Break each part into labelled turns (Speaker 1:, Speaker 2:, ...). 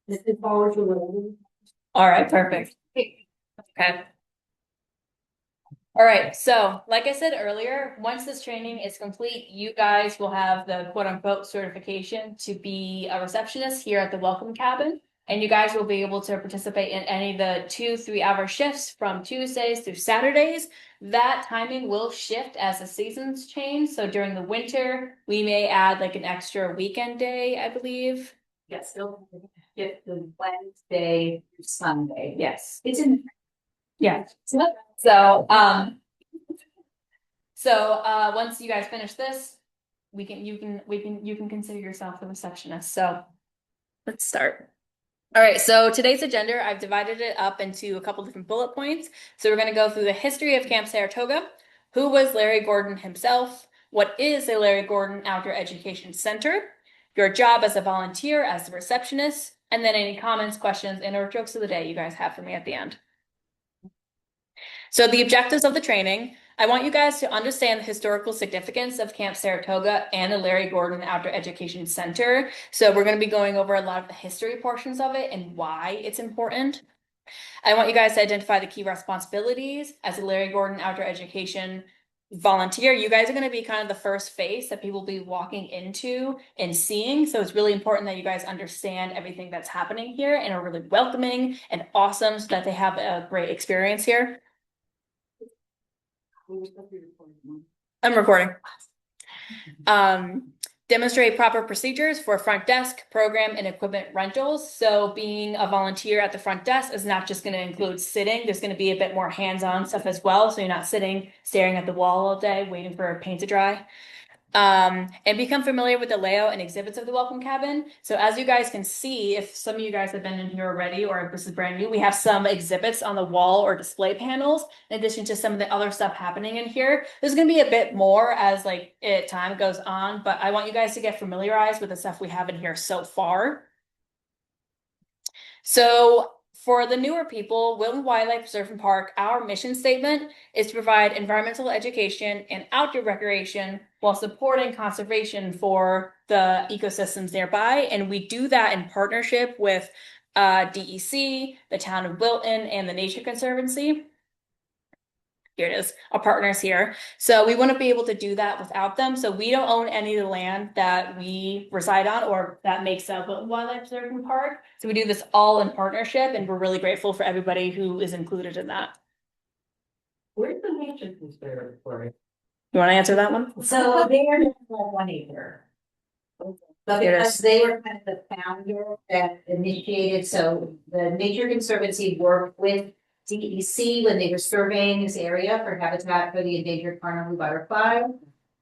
Speaker 1: This is forward to what?
Speaker 2: All right, perfect. Okay. All right, so like I said earlier, once this training is complete, you guys will have the quote unquote certification to be a receptionist here at the Welcome Cabin. And you guys will be able to participate in any of the 2 3 hour shifts from Tuesdays through Saturdays. That timing will shift as the seasons change. So during the winter, we may add like an extra weekend day, I believe.
Speaker 1: Yes, they'll get the Wednesday through Sunday.
Speaker 2: Yes.
Speaker 1: It's in.
Speaker 2: Yeah. So once you guys finish this, you can consider yourself the receptionist. So let's start. All right, so today's agenda, I've divided it up into a couple different bullet points. So we're going to go through the history of Camp Saratoga, who was Larry Gordon himself, what is the Larry Gordon Outdoor Education Center, your job as a volunteer as a receptionist, and then any comments, questions, and or jokes of the day you guys have for me at the end. So the objectives of the training, I want you guys to understand the historical significance of Camp Saratoga and the Larry Gordon Outdoor Education Center. So we're going to be going over a lot of the history portions of it and why it's important. I want you guys to identify the key responsibilities as a Larry Gordon Outdoor Education volunteer. You guys are going to be kind of the first face that people will be walking into and seeing. So it's really important that you guys understand everything that's happening here and are really welcoming and awesome so that they have a great experience here. I'm recording. Demonstrate proper procedures for front desk, program, and equipment rentals. So being a volunteer at the front desk is not just going to include sitting. There's going to be a bit more hands-on stuff as well. So you're not sitting, staring at the wall all day, waiting for paint to dry. And become familiar with the layout and exhibits of the Welcome Cabin. So as you guys can see, if some of you guys have been in here already, or if this is brand new, we have some exhibits on the wall or display panels, in addition to some of the other stuff happening in here. There's going to be a bit more as time goes on, but I want you guys to get familiarized with the stuff we have in here so far. So for the newer people, Wilton Wildlife Reserve and Park, our mission statement is to provide environmental education and outdoor recreation while supporting conservation for the ecosystems nearby. And we do that in partnership with DEC, the town of Wilton, and the Nature Conservancy. Here it is, our partners here. So we wouldn't be able to do that without them. So we don't own any of the land that we reside on or that makes up Wilton Wildlife Reserve and Park. So we do this all in partnership, and we're really grateful for everybody who is included in that.
Speaker 1: Where's the nature conservatory?
Speaker 2: You want to answer that one?
Speaker 1: So they are like 1 acre. But because they were kind of the founder that initiated, so the Nature Conservancy worked with DEC when they were surveying this area for habitat for the endangered Carnival butterfly.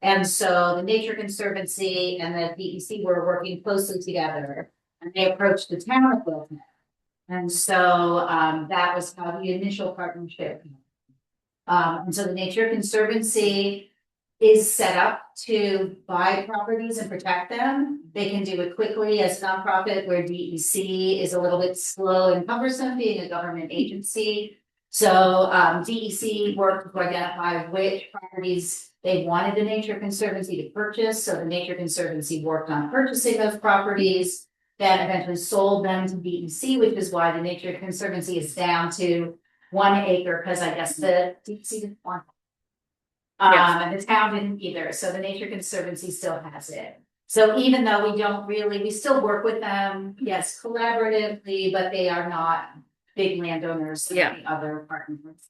Speaker 1: And so the Nature Conservancy and the DEC were working closely together, and they approached the town of Wilton. And so that was how the initial partnership. And so the Nature Conservancy is set up to buy properties and protect them. They can do it quickly as a nonprofit, where DEC is a little bit slow and cumbersome, being a government agency. So DEC worked to identify which properties they wanted the Nature Conservancy to purchase. So the Nature Conservancy worked on purchasing those properties, then eventually sold them to DEC, which is why the Nature Conservancy is down to 1 acre, because I guess the DEC didn't want it. And the town didn't either, so the Nature Conservancy still has it. So even though we still work with them, yes, collaboratively, but they are not big landowners like the other partners.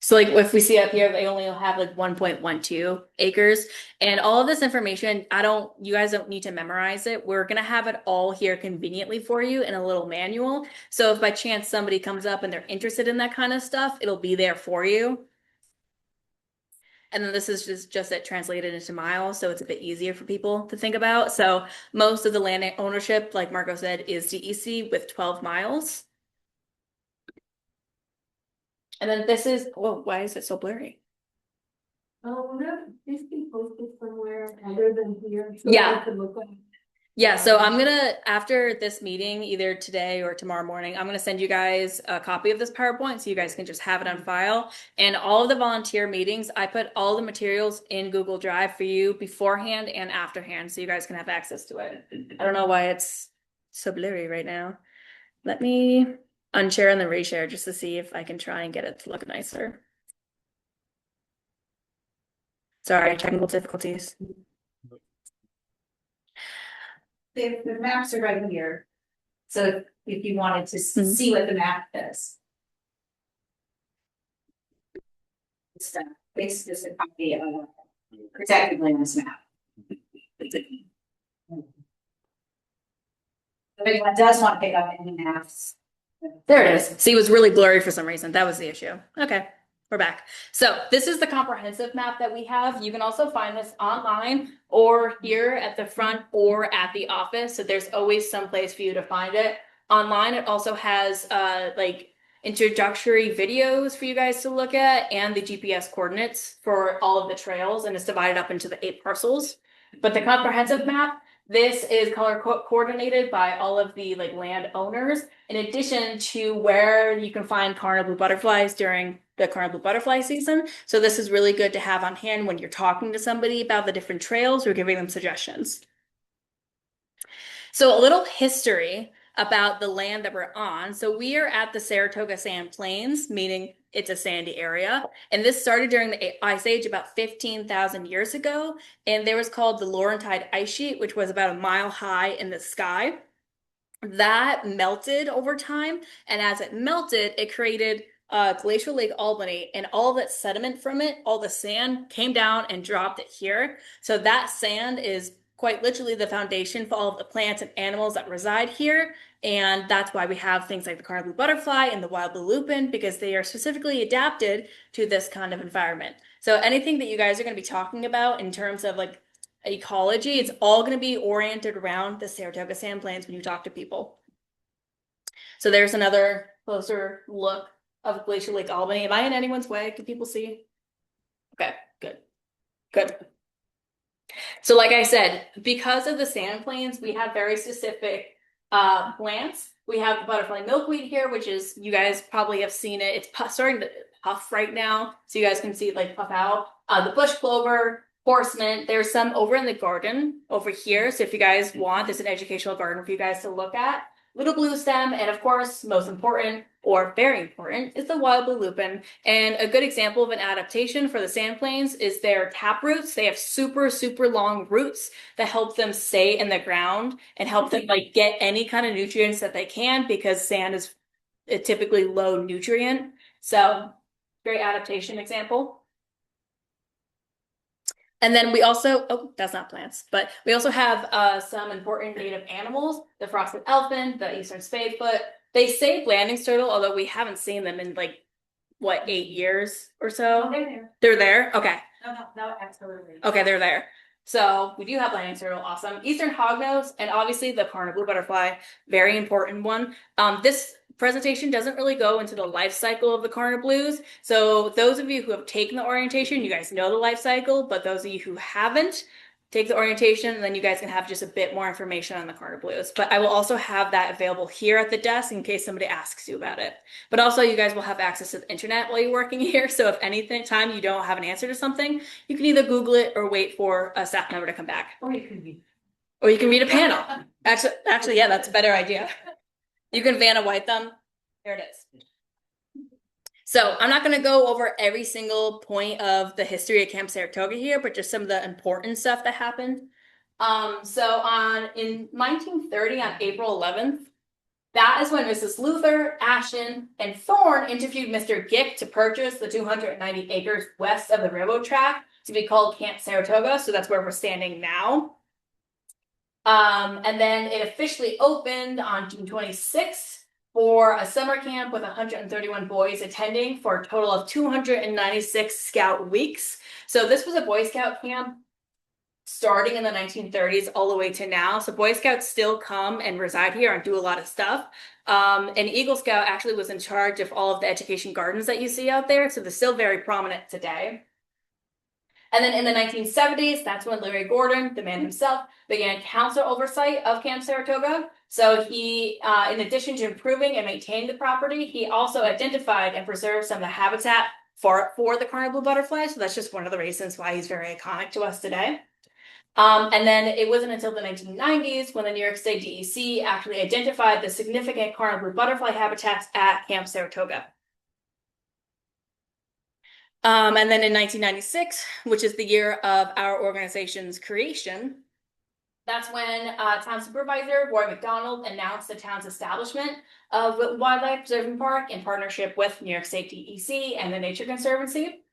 Speaker 2: So if we see up here, they only have 1.12 acres, and all of this information, you guys don't need to memorize it. We're going to have it all here conveniently for you in a little manual. So if by chance somebody comes up and they're interested in that kind of stuff, it'll be there for you. And then this is just it translated into miles, so it's a bit easier for people to think about. So most of the land ownership, like Marco said, is DEC with 12 miles. And then this is, why is it so blurry?
Speaker 1: Oh, no, this be posted somewhere other than here. So
Speaker 2: yeah. Yeah, so I'm gonna, after this meeting, either today or tomorrow morning, I'm gonna send you guys a copy of this PowerPoint so you guys can just have it on file. And all of the volunteer meetings, I put all the materials in Google Drive for you beforehand and afterhand, so you guys can have access to it. I don't know why it's so blurry right now. Let me unshare and then reshare just to see if I can try and get it to look nicer. Sorry, technical difficulties.
Speaker 1: The maps are right here. So if you wanted to see what the map is. It's just a copy of protected lands map. If anyone does want to pick up any maps.
Speaker 2: There it is. See, it was really blurry for some reason. That was the issue. Okay, we're back. So this is the comprehensive map that we have. You can also find this online or here at the front or at the office. So there's always some place for you to find it. Online, it also has like introductory videos for you guys to look at and the GPS coordinates for all of the trails, and it's divided up into the 8 parcels. But the comprehensive map, this is color coordinated by all of the like landowners, in addition to where you can find cardinal blue butterflies during the cardinal blue butterfly season. So this is really good to have on hand when you're talking to somebody about the different trails or giving them suggestions. So a little history about the land that we're on. So we are at the Saratoga Sand Plains, meaning it's a sandy area. And this started during the Ice Age about 15,000 years ago. And there was called the Laurentide Ice Sheet, which was about a mile high in the sky. That melted over time. And as it melted, it created Glacial Lake Albany, and all that sediment from it, all the sand came down and dropped it here. So that sand is quite literally the foundation for all of the plants and animals that reside here. And that's why we have things like the cardinal blue butterfly and the wild blue lupin, because they are specifically adapted to this kind of environment. So anything that you guys are going to be talking about in terms of like ecology, it's all going to be oriented around the Saratoga Sand Plains when you talk to people. So there's another closer look of Glacial Lake Albany. Am I in anyone's way? Can people see? Okay, good. Good. So like I said, because of the sand plains, we have very specific plants. We have the butterfly milkweed here, which is, you guys probably have seen it. It's starting to puff right now, so you guys can see it like puff out. The bush clover, horse mint. There's some over in the garden over here. So if you guys want, there's an educational garden for you guys to look at. Little blue stem, and of course, most important, or very important, is the wild blue lupin. And a good example of an adaptation for the sand plains is their tap roots. They have super, super long roots that help them stay in the ground and help them like get any kind of nutrients that they can, because sand is a typically low nutrient. So, great adaptation example. And then we also, oh, that's not plants, but we also have some important native animals, the frosted elfin, the eastern spadefoot. They say landing turtle, although we haven't seen them in like, what, 8 years or so?
Speaker 1: Oh, they're there.
Speaker 2: They're there? Okay.
Speaker 1: No, absolutely.
Speaker 2: Okay, they're there. So we do have landing turtle, awesome. Eastern hognose, and obviously the cardinal blue butterfly, very important one. This presentation doesn't really go into the life cycle of the cardinal blues. So those of you who have taken the orientation, you guys know the life cycle, but those of you who haven't, take the orientation, and then you guys can have just a bit more information on the cardinal blues. But I will also have that available here at the desk in case somebody asks you about it. But also you guys will have access to the internet while you're working here. So if anything time you don't have an answer to something, you can either Google it or wait for a staff member to come back.
Speaker 1: Or you can read.
Speaker 2: Or you can read a panel. Actually, yeah, that's a better idea. You can Vanna White them. There it is. So I'm not going to go over every single point of the history of Camp Saratoga here, but just some of the important stuff that happened. In 1930, on April 11th, that is when Mrs. Luther, Ashton, and Thorne interviewed Mr. Gick to purchase the 290 acres west of the railroad track to be called Camp Saratoga. So that's where we're standing now. And then it officially opened on June 26th. For a summer camp with 131 boys attending for a total of 296 Scout weeks. So this was a Boy Scout camp starting in the 1930s all the way to now. So Boy Scouts still come and reside here and do a lot of stuff. And Eagle Scout actually was in charge of all of the education gardens that you see out there. So they're still very prominent today. And then in the 1970s, that's when Larry Gordon, the man himself, began council oversight of Camp Saratoga. So he, in addition to improving and maintaining the property, he also identified and preserved some of the habitat for the cardinal blue butterfly. So that's just one of the reasons why he's very iconic to us today. And then it wasn't until the 1990s when the New York State DEC actually identified the significant cardinal blue butterfly habitats at Camp Saratoga. And then in 1996, which is the year of our organization's creation, that's when town supervisor Roy McDonald announced the town's establishment of Wilton Wildlife Preservation Park in partnership with New York State DEC and the Nature Conservancy.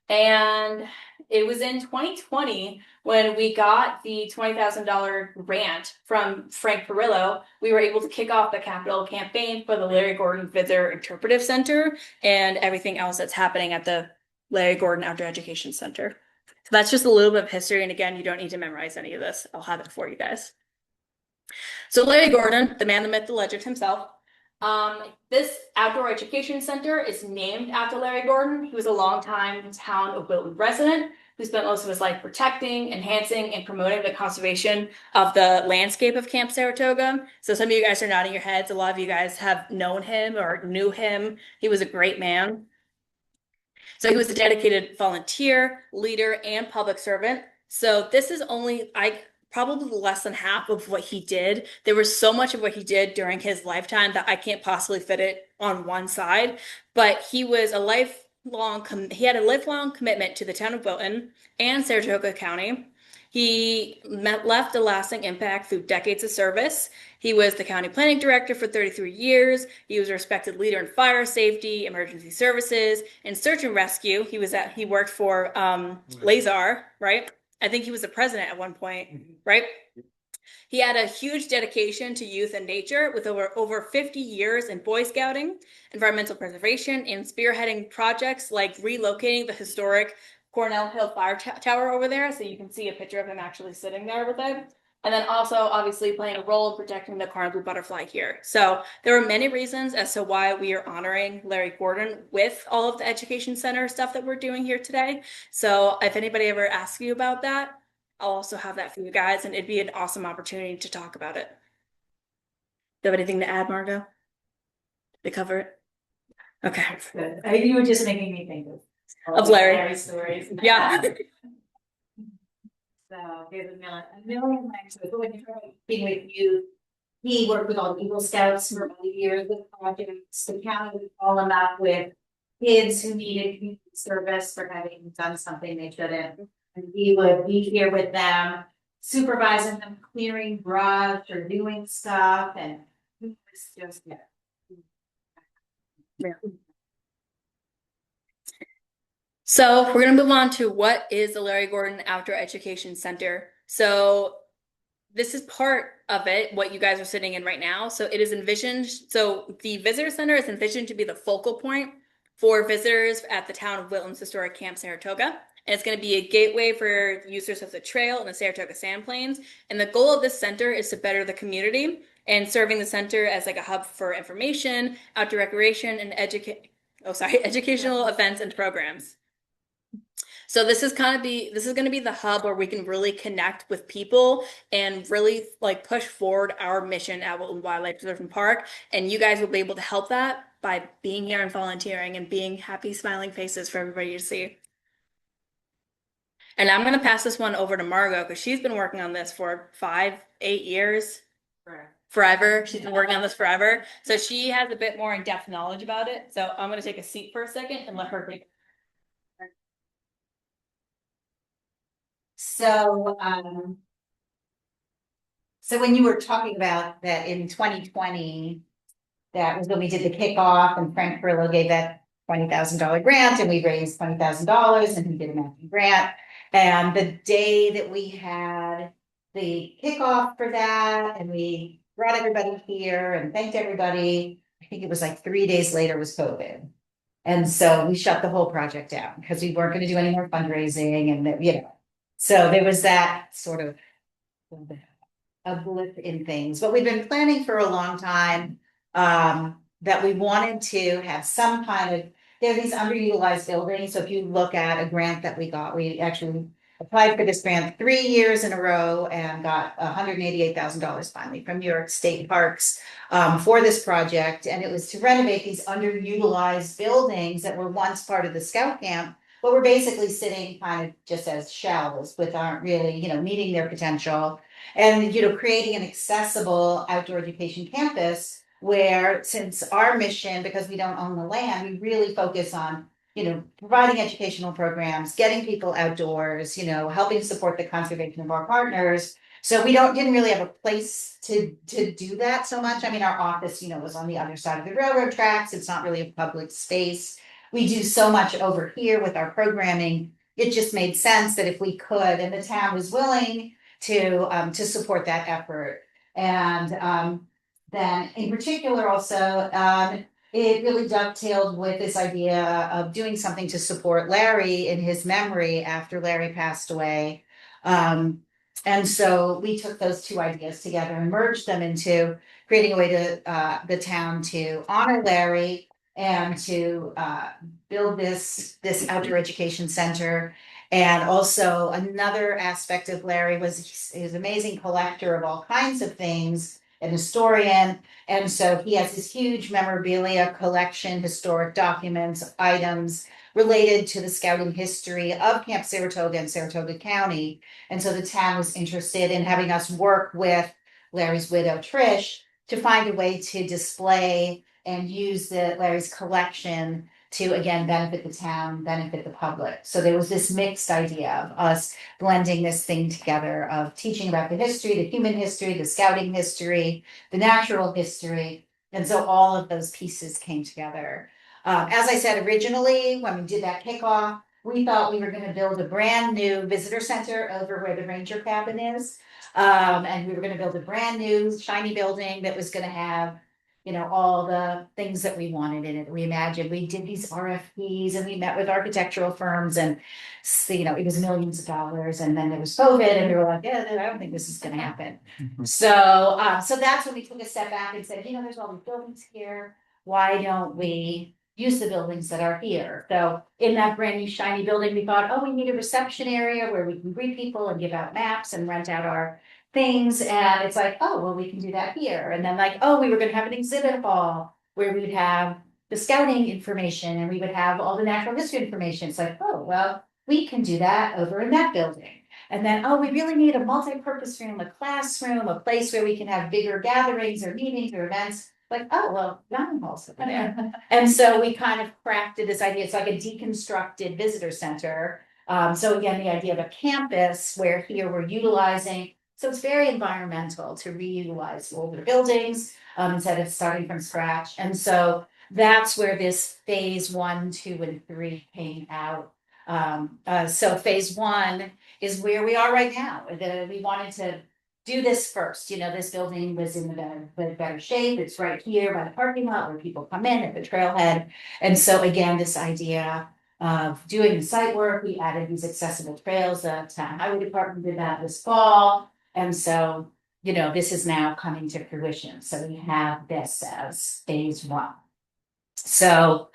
Speaker 2: And it was in 2020 when we got the $20,000 grant from Frank Perillo. We were able to kick off the capital campaign for the Larry Gordon Visitor Interpretive Center and everything else that's happening at the Larry Gordon Outdoor Education Center. So that's just a little bit of history. And again, you don't need to memorize any of this. I'll have it for you guys. So Larry Gordon, the man, the myth, the legend himself. This outdoor education center is named after Larry Gordon. He was a longtime town of Wilton resident who spent most of his life protecting, enhancing, and promoting the conservation of the landscape of Camp Saratoga. So some of you guys are nodding your heads. A lot of you guys have known him or knew him. He was a great man. So he was a dedicated volunteer, leader, and public servant. So this is only probably less than half of what he did. There was so much of what he did during his lifetime that I can't possibly fit it on one side. But he was he had a lifelong commitment to the town of Wilton and Saratoga County. He left a lasting impact through decades of service. He was the county planning director for 33 years. He was a respected leader in fire safety, emergency services, and search and rescue. He worked for Lazar, right? I think he was the president at one point, right? He had a huge dedication to youth and nature with over 50 years in Boy Scouting, environmental preservation, and spearheading projects like relocating the historic Cornell Hill Fire Tower over there. So you can see a picture of him actually sitting there with it. And then also obviously playing a role in protecting the cardinal blue butterfly here. So there are many reasons as to why we are honoring Larry Gordon with all of the education center stuff that we're doing here today. So if anybody ever asks you about that, I'll also have that for you guys, and it'd be an awesome opportunity to talk about it. Do you have anything to add, Margot? To cover it? Okay.
Speaker 1: Good. You were just making me think
Speaker 2: of Larry
Speaker 1: stories.
Speaker 2: Yeah.
Speaker 1: So there's a million things. But when you're being with you, he worked with all the Eagle Scouts for many years with projects. The county would call him up with kids who needed community service for having done something they shouldn't. And he would be here with them, supervising them, clearing brush or doing stuff. And he was just,
Speaker 2: yeah. So we're going to move on to what is the Larry Gordon Outdoor Education Center. So this is part of it, what you guys are sitting in right now. So it is envisioned, so the visitor center is envisioned to be the focal point for visitors at the town of Wilton's historic Camp Saratoga. And it's going to be a gateway for users of the trail and the Saratoga Sand Plains. And the goal of this center is to better the community and serving the center as like a hub for information, outdoor recreation, and educational events and programs. So this is going to be the hub where we can really connect with people and really like push forward our mission at Wilton Wildlife Preservation Park. And you guys will be able to help that by being here and volunteering and being happy, smiling faces for everybody to see. And I'm going to pass this one over to Margot because she's been working on this for 5-8 years. Forever. She's been working on this forever. So she has a bit more in-depth knowledge about it. So I'm going to take a seat for a second and let her take.
Speaker 1: So when you were talking about that in 2020, that was when we did the kickoff and Frank Perillo gave that $20,000 grant and we raised $20,000 and he did a matching grant. And the day that we had the kickoff for that and we brought everybody here and thanked everybody, I think it was like 3 days later was COVID. And so we shut the whole project down because we weren't going to do any more fundraising and so there was that sort of a blip in things, but we've been planning for a long time that we wanted to have some kind of, there are these underutilized buildings. So if you look at a grant that we got, we actually applied for this grant 3 years in a row and got $188,000 finally from New York State Parks for this project. And it was to renovate these underutilized buildings that were once part of the scout camp, but we're basically sitting kind of just as shells with aren't really, meeting their potential. And, creating an accessible outdoor education campus where, since our mission, because we don't own the land, we really focus on, providing educational programs, getting people outdoors, helping support the conservation of our partners. So we didn't really have a place to do that so much. I mean, our office, was on the other side of the railroad tracks. It's not really a public space. We do so much over here with our programming. It just made sense that if we could, and the town was willing to support that effort. And then in particular also, it really dovetailed with this idea of doing something to support Larry in his memory after Larry passed away. And so we took those two ideas together and merged them into creating a way to the town to honor Larry and to build this outdoor education center. And also another aspect of Larry was he's an amazing collector of all kinds of things, an historian. And so he has this huge memorabilia collection, historic documents, items related to the scouting history of Camp Saratoga and Saratoga County. And so the town was interested in having us work with Larry's widow, Trish, to find a way to display and use Larry's collection to, again, benefit the town, benefit the public. So there was this mixed idea of us blending this thing together of teaching about the history, the human history, the scouting history, the natural history. And so all of those pieces came together. As I said, originally, when we did that kickoff, we thought we were going to build a brand new visitor center over where the ranger cabin is. And we were going to build a brand new shiny building that was going to have, all the things that we wanted in it. We imagined, we did these RFPs and we met with architectural firms and, it was millions of dollars. And then there was COVID and we were like, yeah, I don't think this is going to happen. So that's when we took a step back and said, there's all these buildings here. Why don't we use the buildings that are here? So in that brand new shiny building, we thought, we need a reception area where we can greet people and give out maps and rent out our things. And it's like, we can do that here. And then we were going to have an exhibit hall where we would have the scouting information and we would have all the natural history information. It's like, we can do that over in that building. And then, we really need a multi-purpose room, a classroom, a place where we can have bigger gatherings or meetings or events. Dining halls over there. And so we kind of crafted this idea. It's like a deconstructed visitor center. So again, the idea of a campus where here we're utilizing, so it's very environmental to reutilize older buildings instead of starting from scratch. And so that's where this phase 1, 2, and 3 came out. So phase 1 is where we are right now. We wanted to do this first. This building was in the better shape. It's right here by the parking lot where people come in at the trailhead. And so again, this idea of doing the site work, we added these accessible trails. The town highway department did that this fall. And so, this is now coming to fruition. So we have this as phase 1. So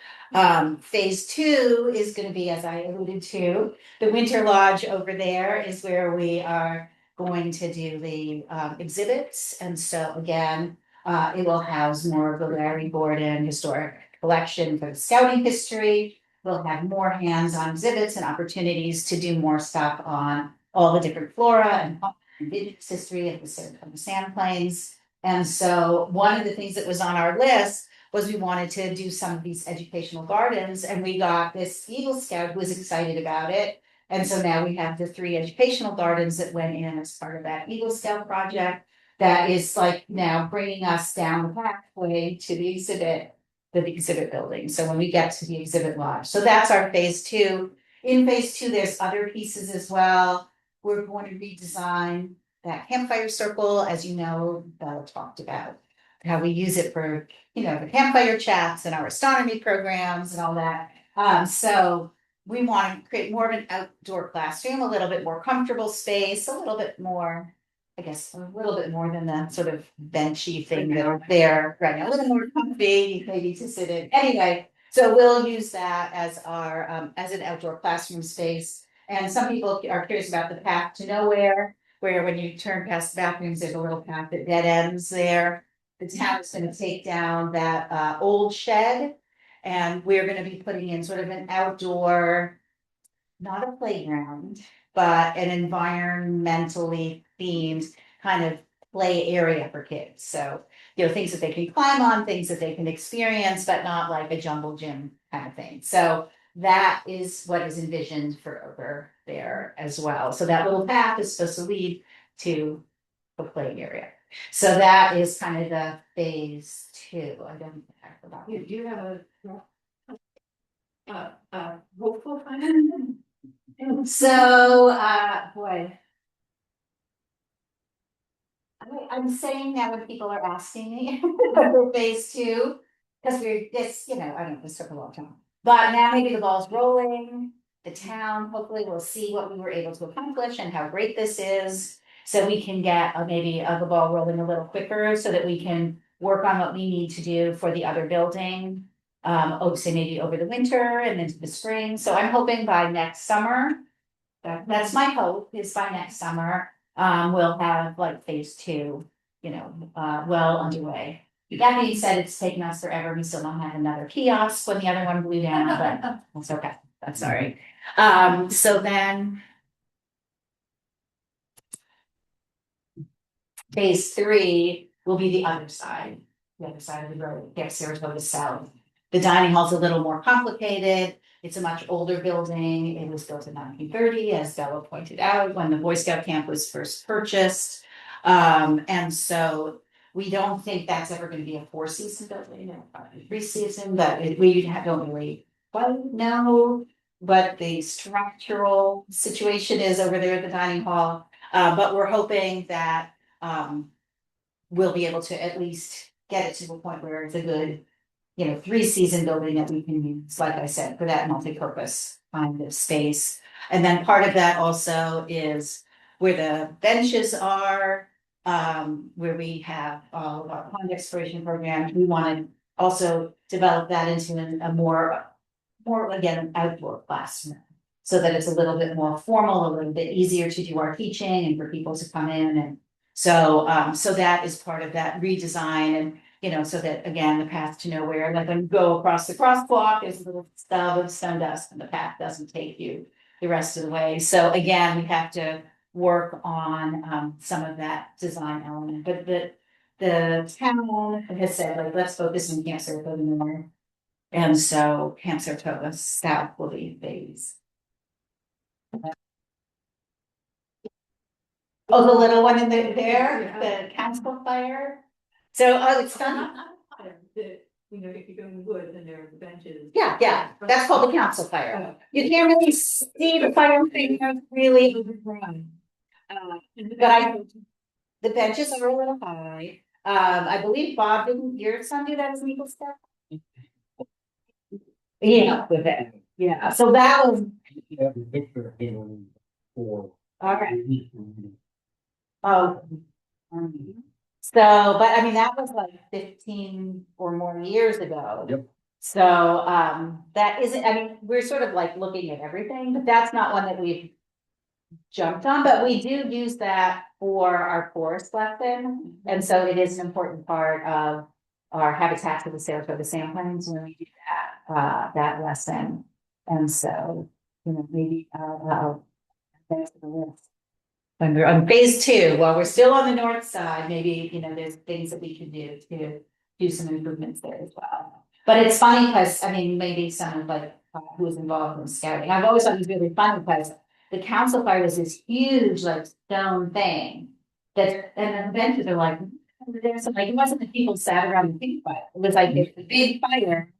Speaker 1: phase 2 is going to be, as I alluded to, the Winter Lodge over there is where we are going to do the exhibits. And so again, it will house more of the Larry Gordon historic collection for the scouting history. We'll have more hands-on exhibits and opportunities to do more stuff on all the different flora and indigenous history of the Sand Plains. And so one of the things that was on our list was we wanted to do some of these educational gardens, and we got this Eagle Scout who was excited about it. And so now we have the 3 educational gardens that went in as part of that Eagle Scout project that is now bringing us down the pathway to the exhibit building. So when we get to the exhibit lodge, so that's our phase 2. In phase 2, there's other pieces as well. We're going to redesign that campfire circle, as Bella talked about, how we use it for, the campfire chats and our astronomy programs and all that. So we want to create more of an outdoor classroom, a little bit more comfortable space, a little bit more, I guess, a little bit more than the sort of benchy thing that are there right now, a little more comfy, maybe to sit in. Anyway, so we'll use that as our as an outdoor classroom space. And some people are curious about the path to nowhere, where when you turn past the bathrooms, there's a little path that dead ends there. The town is going to take down that old shed, and we're going to be putting in sort of an outdoor not a playground, but an environmentally themed kind of play area for kids. So, things that they can climb on, things that they can experience, but not like a jungle gym kind of thing. So that is what is envisioned for over there as well. So that little path is supposed to lead to the play area. So that is kind of the phase 2. I don't I forgot.
Speaker 3: Do you have a hopeful plan?
Speaker 1: So, boy. I'm saying that when people are asking me for phase 2, because I don't know, this took a long time. But now maybe the ball's rolling, the town hopefully will see what we were able to accomplish and how great this is. So we can get maybe the ball rolling a little quicker so that we can work on what we need to do for the other building. Say maybe over the winter and into the spring. So I'm hoping by next summer. That's my hope, is by next summer, we'll have like phase 2, well underway. That being said, it's taken us forever. We still don't have another kiosk when the other one blew down, but that's okay. That's all right. So then phase 3 will be the other side of the road, Saratoga South. The dining hall's a little more complicated. It's a much older building. It was built in 1930, as Bella pointed out, when the Boy Scout camp was first purchased. And so we don't think that's ever going to be a 4-season building, probably 3-season, but we don't really quite know what the structural situation is over there at the dining hall. But we're hoping that we'll be able to at least get it to the point where it's a good 3-season building that we can use, like I said, for that multi-purpose kind of space. And then part of that also is where the benches are, where we have all of our pond exploration programs. We want to also develop that into a more again, outdoor classroom, so that it's a little bit more formal, a little bit easier to do our teaching and for people to come in. And so that is part of that redesign. And so that, again, the path to nowhere, like when you go across the crosswalk, there's a little stub of stone dust and the path doesn't take you the rest of the way. So again, we have to work on some of that design element. But the town has said, like, let's focus on Camp Saratoga more. And so Camp Saratoga South will be phase. Oh, the little one in there, the council fire. So, it's done.
Speaker 3: If you go in the woods and there are benches.
Speaker 1: Yeah, that's called the council fire. You can't really see the fire thing really overgrown. But the benches are a little high. I believe Bob, didn't your son do that as legal stuff? Yeah, with it. Yeah, so that was.
Speaker 4: Yeah, the picture for.
Speaker 1: Okay. Oh. So, but I mean, that was like 15 or more years ago.
Speaker 4: Yep.
Speaker 1: So, that isn't, I mean, we're sort of like looking at everything, but that's not one that we've jumped on, but we do use that for our forest lesson. And so it is an important part of our Habitat for the Saratoga Samplings when we do that lesson. And so, maybe, that's the list. When we're on phase 2, while we're still on the north side, maybe, there's things that we can do to do some improvements there as well. But it's funny because, I mean, maybe someone like who was involved in scouting, I've always thought it was really funny because the council fire was this huge, like, stone thing that, and then the benches are like, there's some, like, it wasn't the people sat around and think about it. It was like a big fire.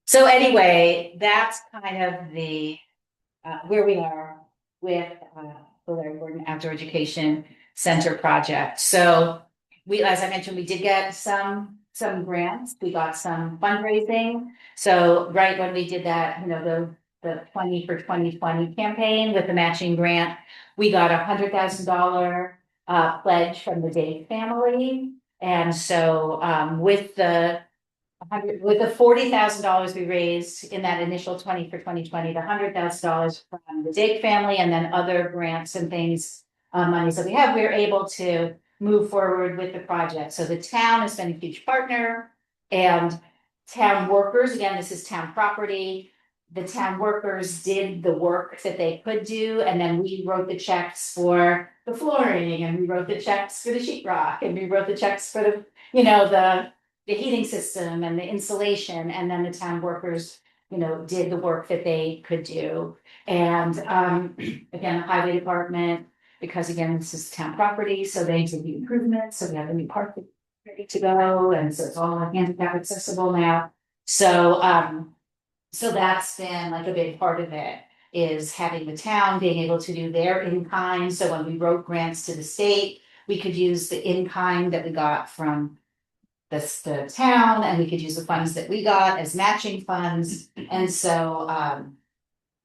Speaker 1: So anyway, that's kind of the where we are with the Larry Gordon Outdoor Education Center project. So as I mentioned, we did get some grants. We got some fundraising. So right when we did that, the 20 for 2020 campaign with the matching grant, we got $100,000 pledge from the Dave family. And so with the $40,000 we raised in that initial 20 for 2020, the $100,000 from the Dake family, and then other grants and things, money. So we were able to move forward with the project. So the town has been a huge partner, and town workers, again, this is town property. The town workers did the work that they could do, and then we wrote the checks for the flooring, and we wrote the checks for the sheetrock, and we wrote the checks for the, you know, the heating system and the insulation, and then the town workers, you know, did the work that they could do. And again, the highway department, because again, this is town property, so they did the improvements, so we have a new park ready to go, and so it's all handicap accessible now. So that's been like a big part of it, is having the town being able to do their in-kind. So when we wrote grants to the state, we could use the in-kind that we got from the town, and we could use the funds that we got as matching funds. And so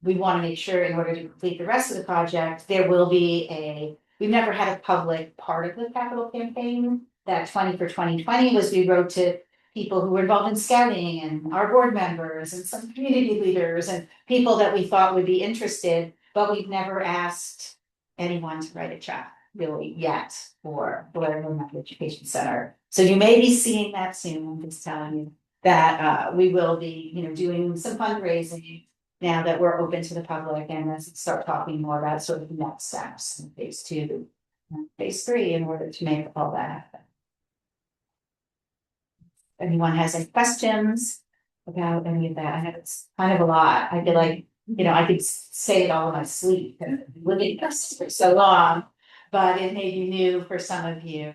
Speaker 1: we want to make sure, in order to complete the rest of the project, there will be we've never had a public part of the capital campaign. That 20 for 2020 was, we wrote to people who were involved in scouting and our board members and some community leaders and people that we thought would be interested, but we've never asked anyone to write a check really yet for Blair Education Center. So you may be seeing that soon. I'm just telling you that we will be, you know, doing some fundraising now that we're open to the public, and let's start talking more about sort of the next steps in phase 2 and phase 3 in order to make all that happen. Anyone has any questions about any of that? I know it's kind of a lot. I feel like, you know, I could say it all in my sleep and living this for so long, but it may be new for some of you.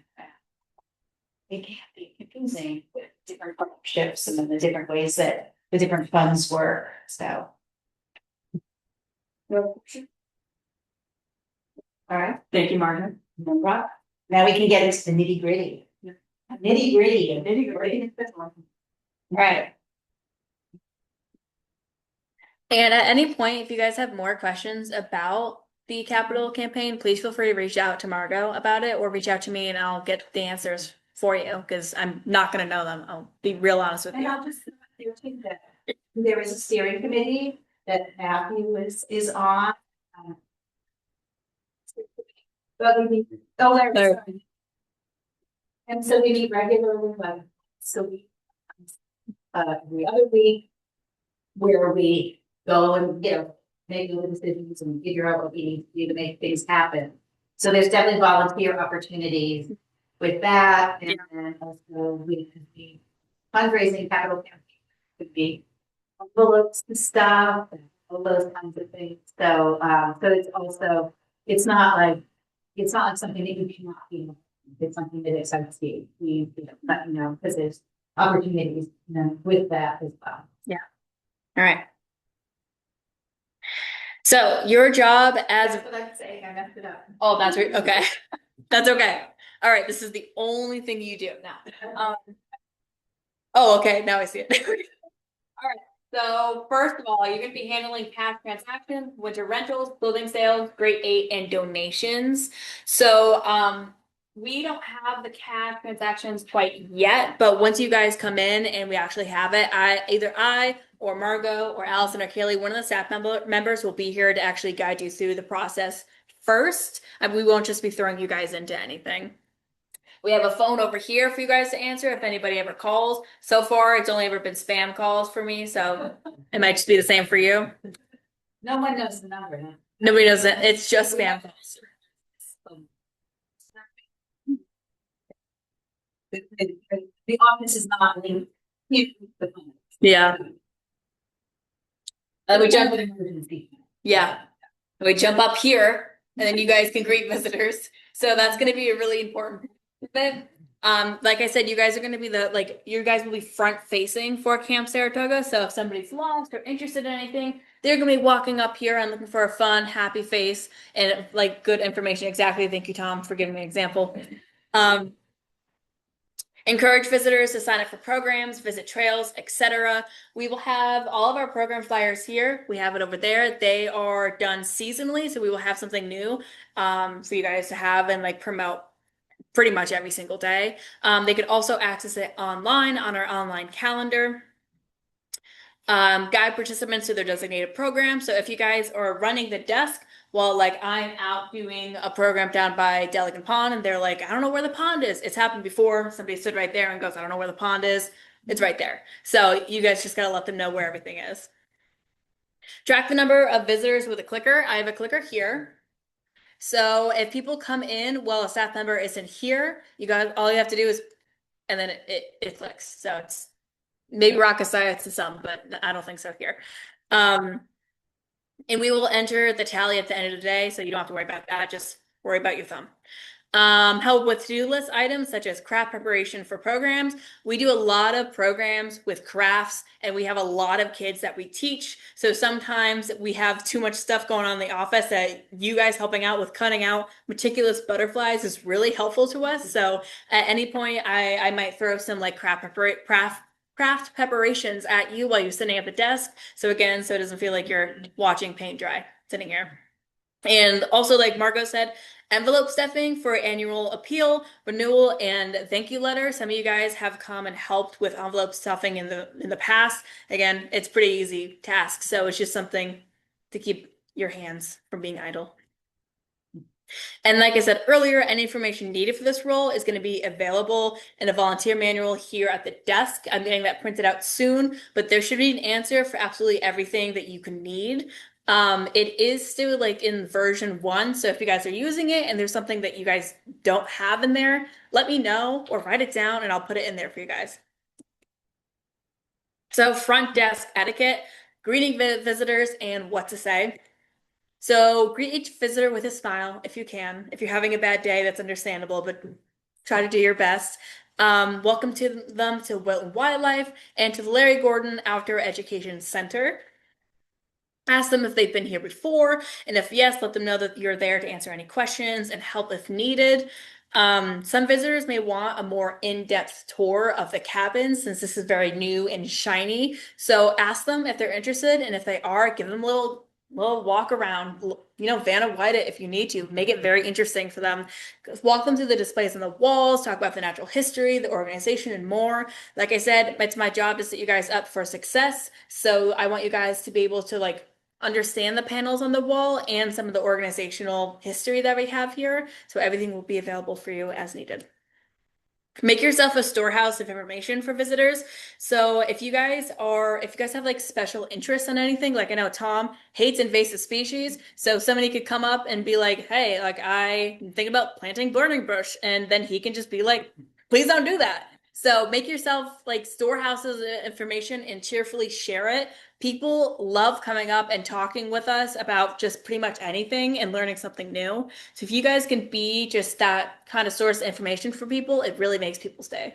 Speaker 1: It can be confusing with different partnerships and then the different ways that the different funds work, so. All right,
Speaker 3: Thank you, Margaret.
Speaker 1: no problem. Now we can get into the nitty gritty. Nitty gritty. Right.
Speaker 2: And at any point, if you guys have more questions about the capital campaign, please feel free to reach out to Margot about it, or reach out to me and I'll get the answers for you, because I'm not gonna know them. I'll be real honest with
Speaker 1: And
Speaker 2: you.
Speaker 1: I'll just say that there is a steering committee that Matthew is on. But we need,
Speaker 2: There.
Speaker 1: sorry. And so we meet regularly, but so we every other week, where we go and, you know, make the decisions and figure out what we need to do to make things happen. So there's definitely volunteer opportunities with that, and then also we could be fundraising, capital campaign could be envelopes and stuff and all those kinds of things. So so it's also, it's not like something that you cannot do. It's something that excites you. We let you know, because there's opportunities, you know, with that as well.
Speaker 2: All right. So your job as
Speaker 1: That's what I'm saying. I messed it up.
Speaker 2: oh, that's right. Okay, that's okay. All right, this is the only thing you do now. Oh, okay. Now I see it. All right. So first of all, you're going to be handling cash transactions, winter rentals, building sales, grade 8, and donations. So we don't have the cash transactions quite yet, but once you guys come in and we actually have it, either I or Margot or Allison or Kaylee, one of the staff members will be here to actually guide you through the process first. And we won't just be throwing you guys into anything. We have a phone over here for you guys to answer if anybody ever calls. So far, it's only ever been spam calls for me, so it might just be the same for you.
Speaker 1: No one knows the number, huh?
Speaker 2: Nobody knows it. It's just spam calls.
Speaker 1: The office is not linked to the phone.
Speaker 2: Yeah. And we jump.
Speaker 1: Emergency.
Speaker 2: Yeah. We jump up here, and then you guys can greet visitors. So that's going to be a really important bit. Like I said, you guys are going to be you guys will be front facing for Camp Saratoga. So if somebody's lost or interested in anything, they're going to be walking up here and looking for a fun, happy face and like good information. Exactly. Thank you, Tom, for giving me an example. Encourage visitors to sign up for programs, visit trails, etc. We will have all of our program flyers here. We have it over there. They are done seasonally, so we will have something new for you guys to have and like promote pretty much every single day. They could also access it online on our online calendar. Guide participants to their designated program. So if you guys are running the desk, Well, like I'm out doing a program down by Delegate Pond and they're like, I don't know where the pond is. It's happened before. Somebody stood right there and goes, I don't know where the pond is. It's right there. So you guys just gotta let them know where everything is. Track the number of visitors with a clicker. I have a clicker here. So if people come in while a staff member isn't here, all you have to do is, and then it clicks. So it's maybe rocket science to some, but I don't think so here. And we will enter the tally at the end of the day, so you don't have to worry about that. Just worry about your thumb. Help with to-do list items such as craft preparation for programs. We do a lot of programs with crafts and we have a lot of kids that we teach. So sometimes we have too much stuff going on in the office that you guys helping out with cutting out meticulous butterflies is really helpful to us. So at any point, I might throw some like craft preparations at you while you're sitting at the desk. So again, so it doesn't feel like you're watching paint dry sitting here. And also, like Margot said, envelope stuffing for annual appeal, renewal, and thank you letter. Some of you guys have come and helped with envelope stuffing in the past. Again, it's pretty easy task, so it's just something to keep your hands from being idle. And like I said earlier, any information needed for this role is going to be available in a volunteer manual here at the desk. I'm getting that printed out soon, but there should be an answer for absolutely everything that you can need. It is still like in version 1, so if you guys are using it and there's something that you guys don't have in there, let me know or write it down and I'll put it in there for you guys. So front desk etiquette, greeting visitors and what to say. So greet each visitor with a smile if you can. If you're having a bad day, that's understandable, but try to do your best. Welcome to them to Wilton Wildlife and to the Larry Gordon Outdoor Education Center. Ask them if they've been here before, and if yes, let them know that you're there to answer any questions and help if needed. Some visitors may want a more in-depth tour of the cabin since this is very new and shiny. So ask them if they're interested, and if they are, give them a little walk around, Vanna White it if you need to. Make it very interesting for them. Walk them through the displays on the walls, talk about the natural history, the organization, and more. Like I said, it's my job to set you guys up for success. So I want you guys to be able to understand the panels on the wall and some of the organizational history that we have here. So everything will be available for you as needed. Make yourself a storehouse of information for visitors. So if you guys have like special interests on anything, like I know Tom hates invasive species, so somebody could come up and be like, hey, like I think about planting burning bush, and then he can just be like, please don't do that. So make yourself like storehouses of information and cheerfully share it. People love coming up and talking with us about just pretty much anything and learning something new. So if you guys can be just that kind of source of information for people, it really makes people stay.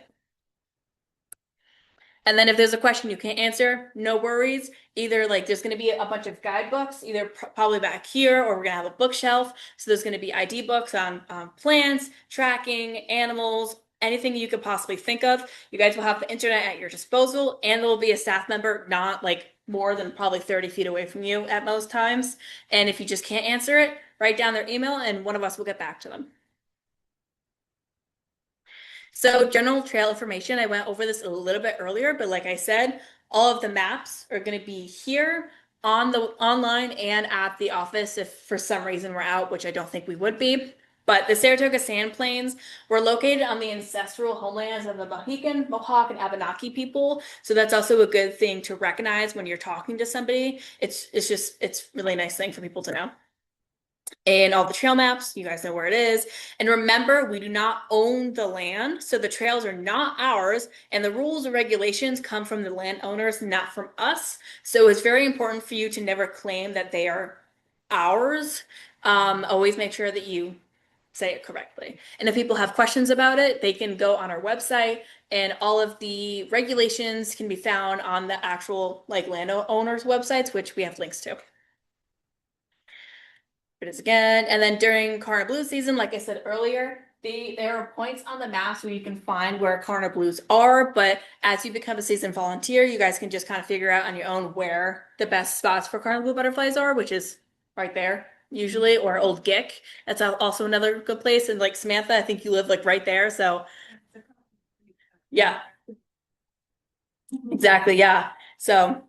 Speaker 2: And then if there's a question you can't answer, no worries. Either like there's going to be a bunch of guidebooks, either probably back here, or we're going to have a bookshelf. So there's going to be ID books on plants, tracking, animals, anything you could possibly think of. You guys will have the internet at your disposal, and there will be a staff member not like more than probably 30 feet away from you at most times. And if you just can't answer it, write down their email and one of us will get back to them. So general trail information, I went over this a little bit earlier, but like I said, all of the maps are going to be here on the online and at the office if for some reason we're out, which I don't think we would be. But the Saratoga Sand Plains were located on the ancestral homelands of the Mohican, Mohawk, and Abenaki people. So that's also a good thing to recognize when you're talking to somebody. It's really a nice thing for people to know. And all the trail maps, you guys know where it is. And remember, we do not own the land, so the trails are not ours, and the rules and regulations come from the landowners, not from us. So it's very important for you to never claim that they are ours. Always make sure that you say it correctly. And if people have questions about it, they can go on our website, and all of the regulations can be found on the actual landowners' websites, which we have links to. It is again, and then during Carna Blues season, like I said earlier, there are points on the maps where you can find where Carna Blues are, but as you become a seasoned volunteer, you guys can just kind of figure out on your own where the best spots for Carna Blue butterflies are, which is right there usually, or Old Gick. That's also another good place. And like Samantha, I think you live like right there, so yeah, exactly, yeah. So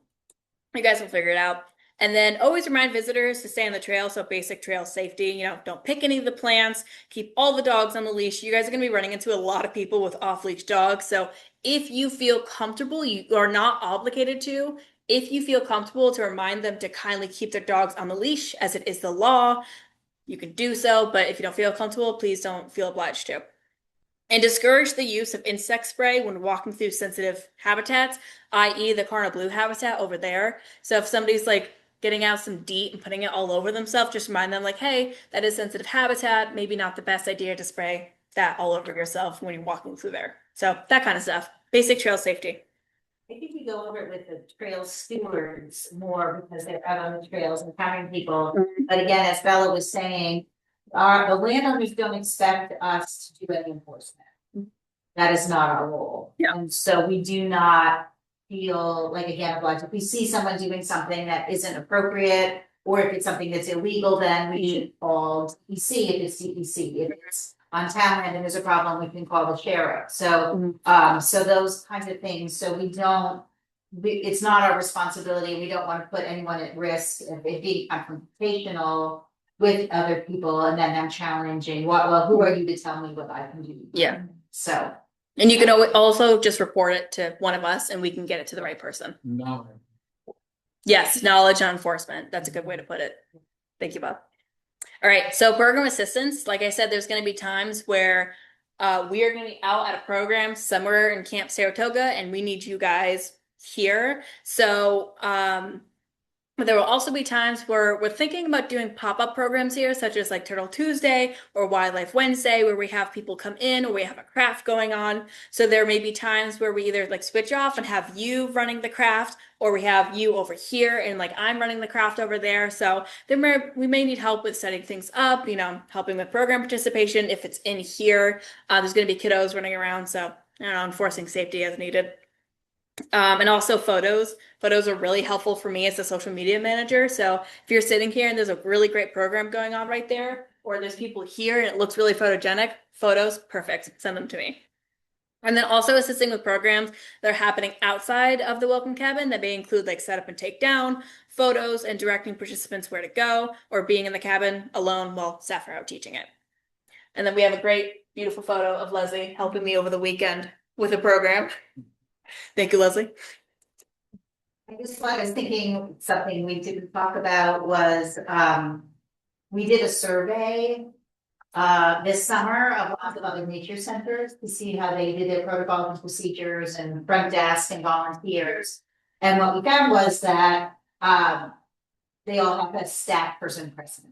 Speaker 2: you guys will figure it out. And then always remind visitors to stay on the trail. So basic trail safety, you know, don't pick any of the plants, keep all the dogs on the leash. You guys are going to be running into a lot of people with off-leash dogs. So if you feel comfortable, you are not obligated to. If you feel comfortable to remind them to kindly keep their dogs on the leash, as it is the law, you can do so. But if you don't feel comfortable, please don't feel obliged to. And discourage the use of insect spray when walking through sensitive habitats, i.e. the cardinal blue habitat over there. So if somebody's like getting out some DEET and putting it all over themselves, just remind them like, hey, that is sensitive habitat. Maybe not the best idea to spray that all over yourself when you're walking through there. So that kind of stuff. Basic trail safety.
Speaker 1: I think we go over it with the trail stewards more because they're out on the trails and carrying people. But again, as Bella was saying, the landowners don't expect us to do any enforcement. That is not our role.
Speaker 2: Yeah.
Speaker 1: And so we do not feel like, again, obliged. If we see someone doing something that isn't appropriate, or if it's something that's illegal, then we should call DEC if it's DEC. If it's on town land and there's a problem, we can call the sheriff. So, so those kinds of things. So we don't, it's not our responsibility. We don't want to put anyone at risk of it being confrontational with other people and then them challenging, well, who are you to tell me what I can do?
Speaker 2: Yeah.
Speaker 1: So.
Speaker 2: And you can also just report it to one of us and we can get it to the right person.
Speaker 4: No.
Speaker 2: Yes, knowledge on enforcement. That's a good way to put it. Thank you, Bob. All right, so program assistance. Like I said, there's going to be times where we are going to be out at a program somewhere in Camp Saratoga and we need you guys here. So but there will also be times where we're thinking about doing pop-up programs here, such as like Turtle Tuesday or Wildlife Wednesday, where we have people come in or we have a craft going on. So there may be times where we either like switch off and have you running the craft, or we have you over here and like I'm running the craft over there. So we may need help with setting things up, you know, helping with program participation if it's in here. There's going to be kiddos running around, so I don't know, enforcing safety as needed. And also photos. Photos are really helpful for me as a social media manager. So if you're sitting here and there's a really great program going on right there, or there's people here and it looks really photogenic, photos, perfect. Send them to me. And then also assisting with programs that are happening outside of the welcome cabin that may include like setup and take down, photos, and directing participants where to go, or being in the cabin alone while staff are out teaching it. And then we have a great, beautiful photo of Leslie helping me over the weekend with a program. Thank you, Leslie.
Speaker 1: I just was thinking something we didn't talk about was we did a survey this summer of lots of other nature centers to see how they did their protocols and procedures and front desk and volunteers. And what we found was that they all have a staff person present,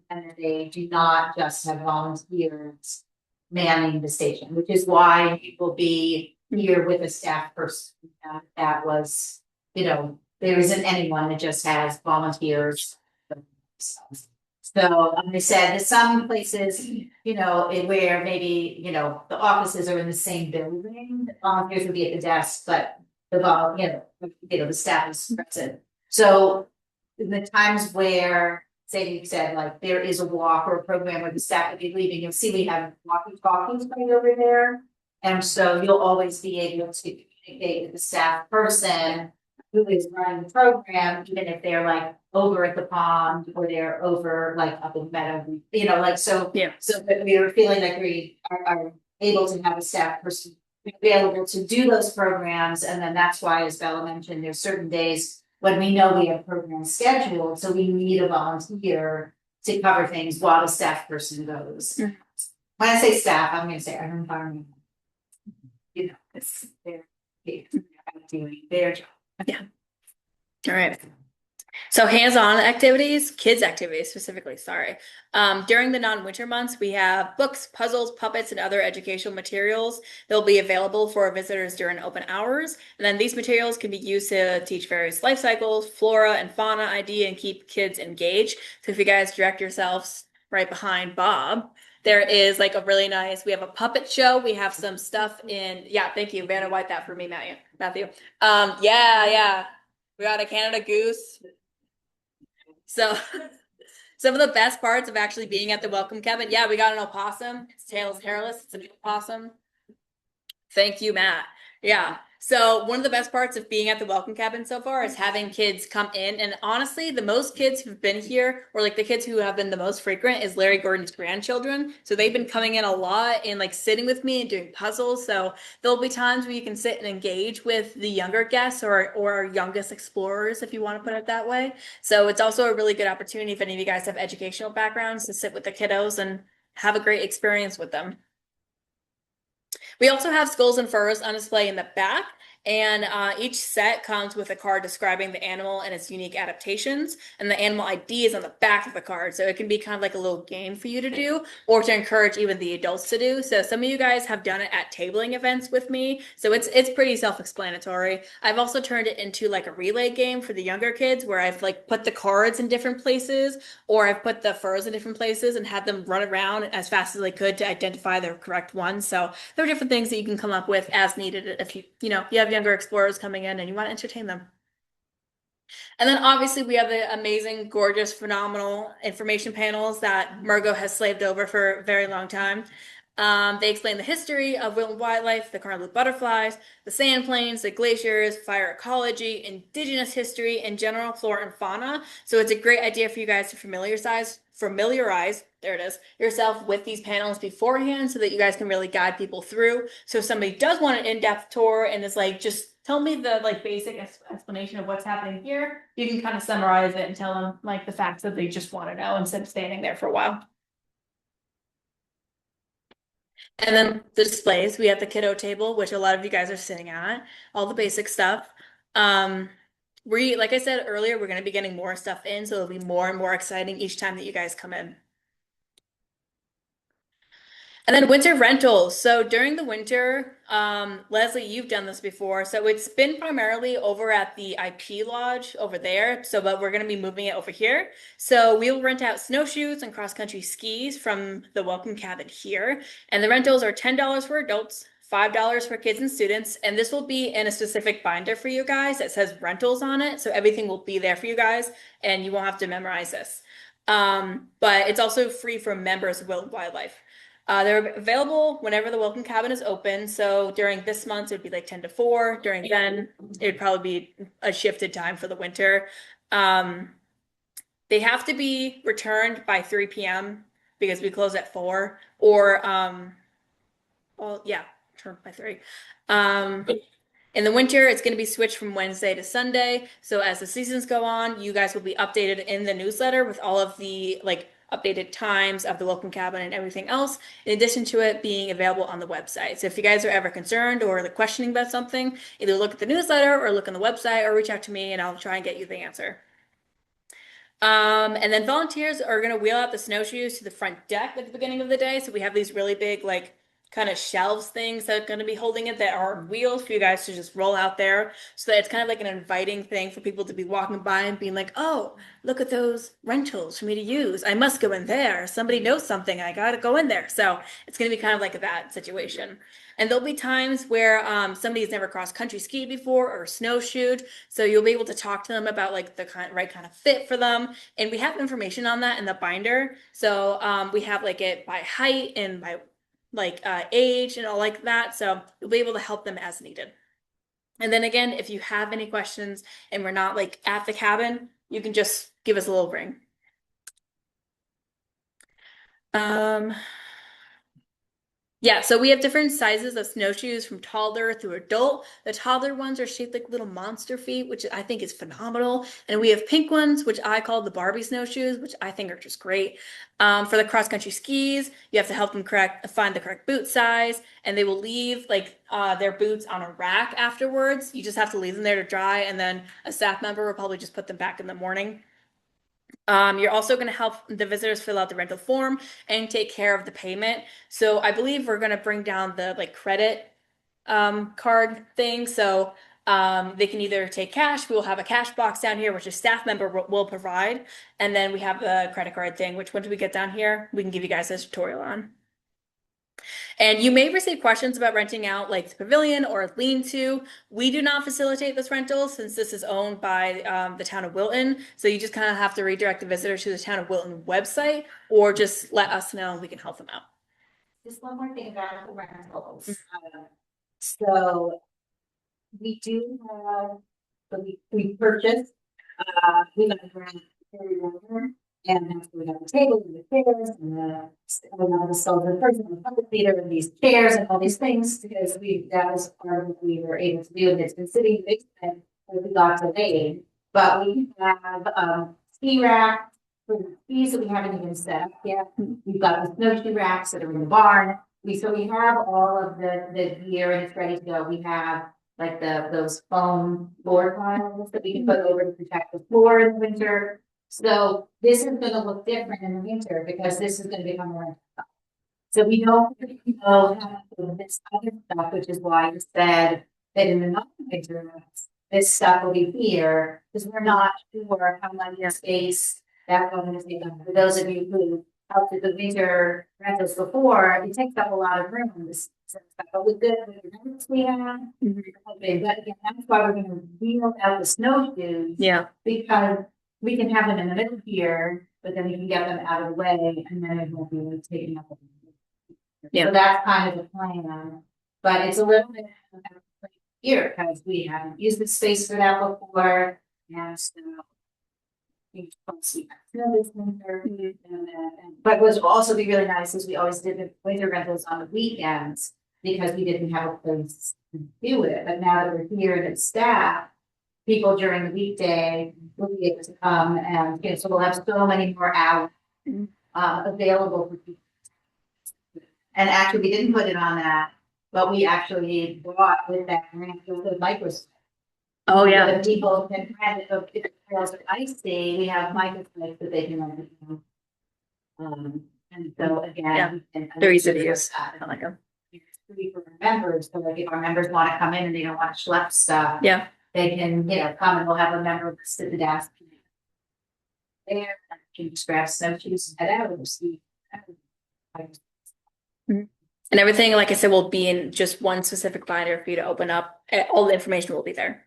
Speaker 1: and they do not just have volunteers manning the station, which is why you will be here with a staff person. That was, you know, there isn't anyone that just has volunteers. So they said that some places, you know, where maybe, you know, the offices are in the same building, the volunteers would be at the desk, but the the staff is present. So the times where, say you said like there is a walk or a program where the staff would be leaving, you'll see we have walkie-talkies right over there. And so you'll always be able to communicate with the staff person who is running the program, even if they're like over at the pond or they're over like up in the meadow, you know, like so.
Speaker 2: Yeah.
Speaker 1: So that we were feeling like we are able to have a staff person available to do those programs, and then that's why, as Bella mentioned, there's certain days when we know we have programs scheduled, so we need a volunteer to cover things while the staff person goes. When I say staff, I'm going to say our environment. You know, it's they're doing their job.
Speaker 2: Yeah. All right. So hands-on activities, kids activities specifically, sorry. During the non-winter months, we have books, puzzles, puppets, and other educational materials. They'll be available for visitors during open hours. And then these materials can be used to teach various life cycles, flora and fauna ID, and keep kids engaged. So if you guys direct yourselves right behind Bob, there is like a really nice, we have a puppet show. We have some stuff in, yeah, thank you. Vanna, wipe that for me, Matthew. Yeah. We got a Canada goose. So some of the best parts of actually being at the welcome cabin. Yeah, we got an opossum. Its tail is hairless. It's a big opossum. Thank you, Matt. Yeah. So one of the best parts of being at the Welcome Cabin so far is having kids come in. And honestly, the most kids who've been here, or like the kids who have been the most frequent, is Larry Gordon's grandchildren. So they've been coming in a lot and like sitting with me and doing puzzles. So there'll be times where you can sit and engage with the younger guests or our youngest explorers, if you want to put it that way. So it's also a really good opportunity if any of you guys have educational backgrounds to sit with the kiddos and have a great experience with them. We also have skulls and furs on display in the back, and each set comes with a card describing the animal and its unique adaptations, and the animal ID is on the back of the card, so it can be kind of like a little game for you to do, or to encourage even the adults to do. So some of you guys have done it at tabling events with me, so it's pretty self-explanatory. I've also turned it into like a relay game for the younger kids, where I've like put the cards in different places, or I've put the furs in different places and had them run around as fast as they could to identify the correct one. So there are different things that you can come up with as needed if you have younger explorers coming in and you want to entertain them. And then obviously we have the amazing, gorgeous, phenomenal information panels that Margot has slaved over for a very long time. They explain the history of Wilton wildlife, the carnival butterflies, the sand plains, the glaciers, fire ecology, indigenous history, and general flora and fauna. So it's a great idea for you guys to familiarize, there it is, yourself with these panels beforehand so that you guys can really guide people through. So if somebody does want an in-depth tour and is like, just tell me the like basic explanation of what's happening here, you can kind of summarize it and tell them like the facts that they just want to know instead of standing there for a while. And then the displays, we have the kiddo table, which a lot of you guys are sitting at, all the basic stuff. Like I said earlier, we're going to be getting more stuff in, so it'll be more and more exciting each time that you guys come in. And then winter rentals. So during the winter, Leslie, you've done this before. So it's been primarily over at the IP Lodge over there. But we're going to be moving it over here. So we'll rent out snowshoes and cross-country skis from the Welcome Cabin here. And the rentals are $10 for adults, $5 for kids and students. And this will be in a specific binder for you guys that says rentals on it. So everything will be there for you guys and you won't have to memorize this. But it's also free for members of Wilton Wildlife. They're available whenever the Welcome Cabin is open. So during this month, it would be like 10 to 4. During then, it would probably be a shifted time for the winter. They have to be returned by 3 p.m. because we close at 4. Or, well, yeah, returned by 3. In the winter, it's going to be switched from Wednesday to Sunday. So as the seasons go on, you guys will be updated in the newsletter with all of the like updated times of the Welcome Cabin and everything else, in addition to it being available on the website. So if you guys are ever concerned or like questioning about something, either look at the newsletter or look on the website or reach out to me and I'll try and get you the answer. And then volunteers are going to wheel out the snowshoes to the front deck at the beginning of the day. So we have these really big like kind of shelves things that are going to be holding it that are wheels for you guys to just roll out there. So that it's kind of like an inviting thing for people to be walking by and being like, oh, look at those rentals for me to use. I must go in there. Somebody knows something. I got to go in there. So it's going to be kind of like that situation. And there'll be times where somebody's never cross country skied before or snowshoed. So you'll be able to talk to them about like the right kind of fit for them. And we have information on that in the binder. So we have like it by height and by like age and all like that. So you'll be able to help them as needed. And then again, if you have any questions and we're not like at the cabin, you can just give us a little ring. Yeah, so we have different sizes of snowshoes from toddler through adult. The toddler ones are shaped like little monster feet, which I think is phenomenal. And we have pink ones, which I call the Barbie snowshoes, which I think are just great. For the cross-country skis, you have to help them find the correct boot size, and they will leave like their boots on a rack afterwards. You just have to leave them there to dry, and then a staff member will probably just put them back in the morning. You're also going to help the visitors fill out the rental form and take care of the payment. So I believe we're going to bring down the like credit card thing. So they can either take cash. We'll have a cash box down here, which a staff member will provide. And then we have the credit card thing, which once we get down here, we can give you guys a tutorial on. And you may receive questions about renting out like the pavilion or lean-to. We do not facilitate this rental since this is owned by the town of Wilton. So you just kind of have to redirect the visitor to the town of Wilton website or just let us know and we can help them out.
Speaker 1: Just one more thing about the rentals. So we do have, so we purchased, we got a grant carry over, and that's where we got the table and the chairs and the stalls and person and the public theater and these chairs and all these things, because that was part of what we were able to do, and it's been sitting basement as we got delayed. But we have, ski rack for the skis that we haven't even set up yet. We've got the snowshoe racks that are in the barn. So we have all of the gear and it's ready to go. We have like those foam floor tiles that we can put over to protect the floor in the winter. So this is gonna look different in the winter because this is gonna become more. So we don't have this other stuff, which is why I said that in the non-winter months, this stuff will be here, because we're not sure how much space that one is taking up. For those of you who helped with the winter rentals before, it takes up a lot of room, this stuff, but with the rentals we have. Okay, but again, that's why we're gonna wheel out the snowshoes.
Speaker 2: Yeah.
Speaker 1: Because we can have them in the middle here, but then we can get them out of the way and then it won't be taking up.
Speaker 2: Yeah.
Speaker 1: So that's kind of the plan, but it's a little bit here because we haven't used the space for that before, and so. We see this winter, but what would also be really nice is we always did the winter rentals on the weekends because we didn't have a place to do it. But now that we're here and it's staffed, people during the weekday will be able to come and so we'll have so many more hours available for people. And actually, we didn't put it on that, but we actually bought with that grant the microscope.
Speaker 2: Oh, yeah.
Speaker 1: The people can rent it, if the trails are icy, we have microscopes that they can rent. And so again. And
Speaker 2: They're easy to use. I like them.
Speaker 1: It's free for our members, so like if our members want to come in and they don't want to schlep stuff.
Speaker 2: Yeah.
Speaker 1: They can, come and we'll have a member list at the desk. There, can just grab snowshoes and head out and see.
Speaker 2: And everything, like I said, will be in just one specific binder for you to open up. All the information will be there.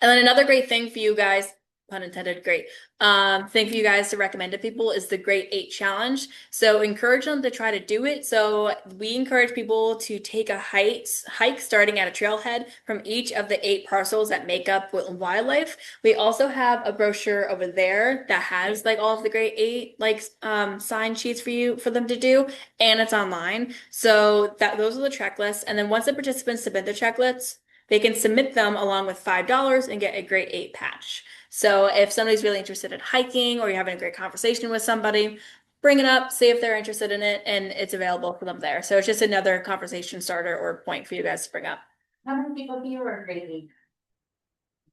Speaker 2: And then another great thing for you guys, pun intended, great, thing for you guys to recommend to people is the Great 8 Challenge. So encourage them to try to do it. So we encourage people to take a hike starting at a trailhead from each of the 8 parcels that make up Wilton Wildlife. We also have a brochure over there that has like all of the Great 8 sign sheets for them to do, and it's online. So those are the checklists. And then once the participants submit their checklists, they can submit them along with $5 and get a Great 8 patch. So if somebody's really interested in hiking or you're having a great conversation with somebody, bring it up, see if they're interested in it, and it's available for them there. So it's just another conversation starter or point for you guys to bring up.
Speaker 1: How many people here are Great 8?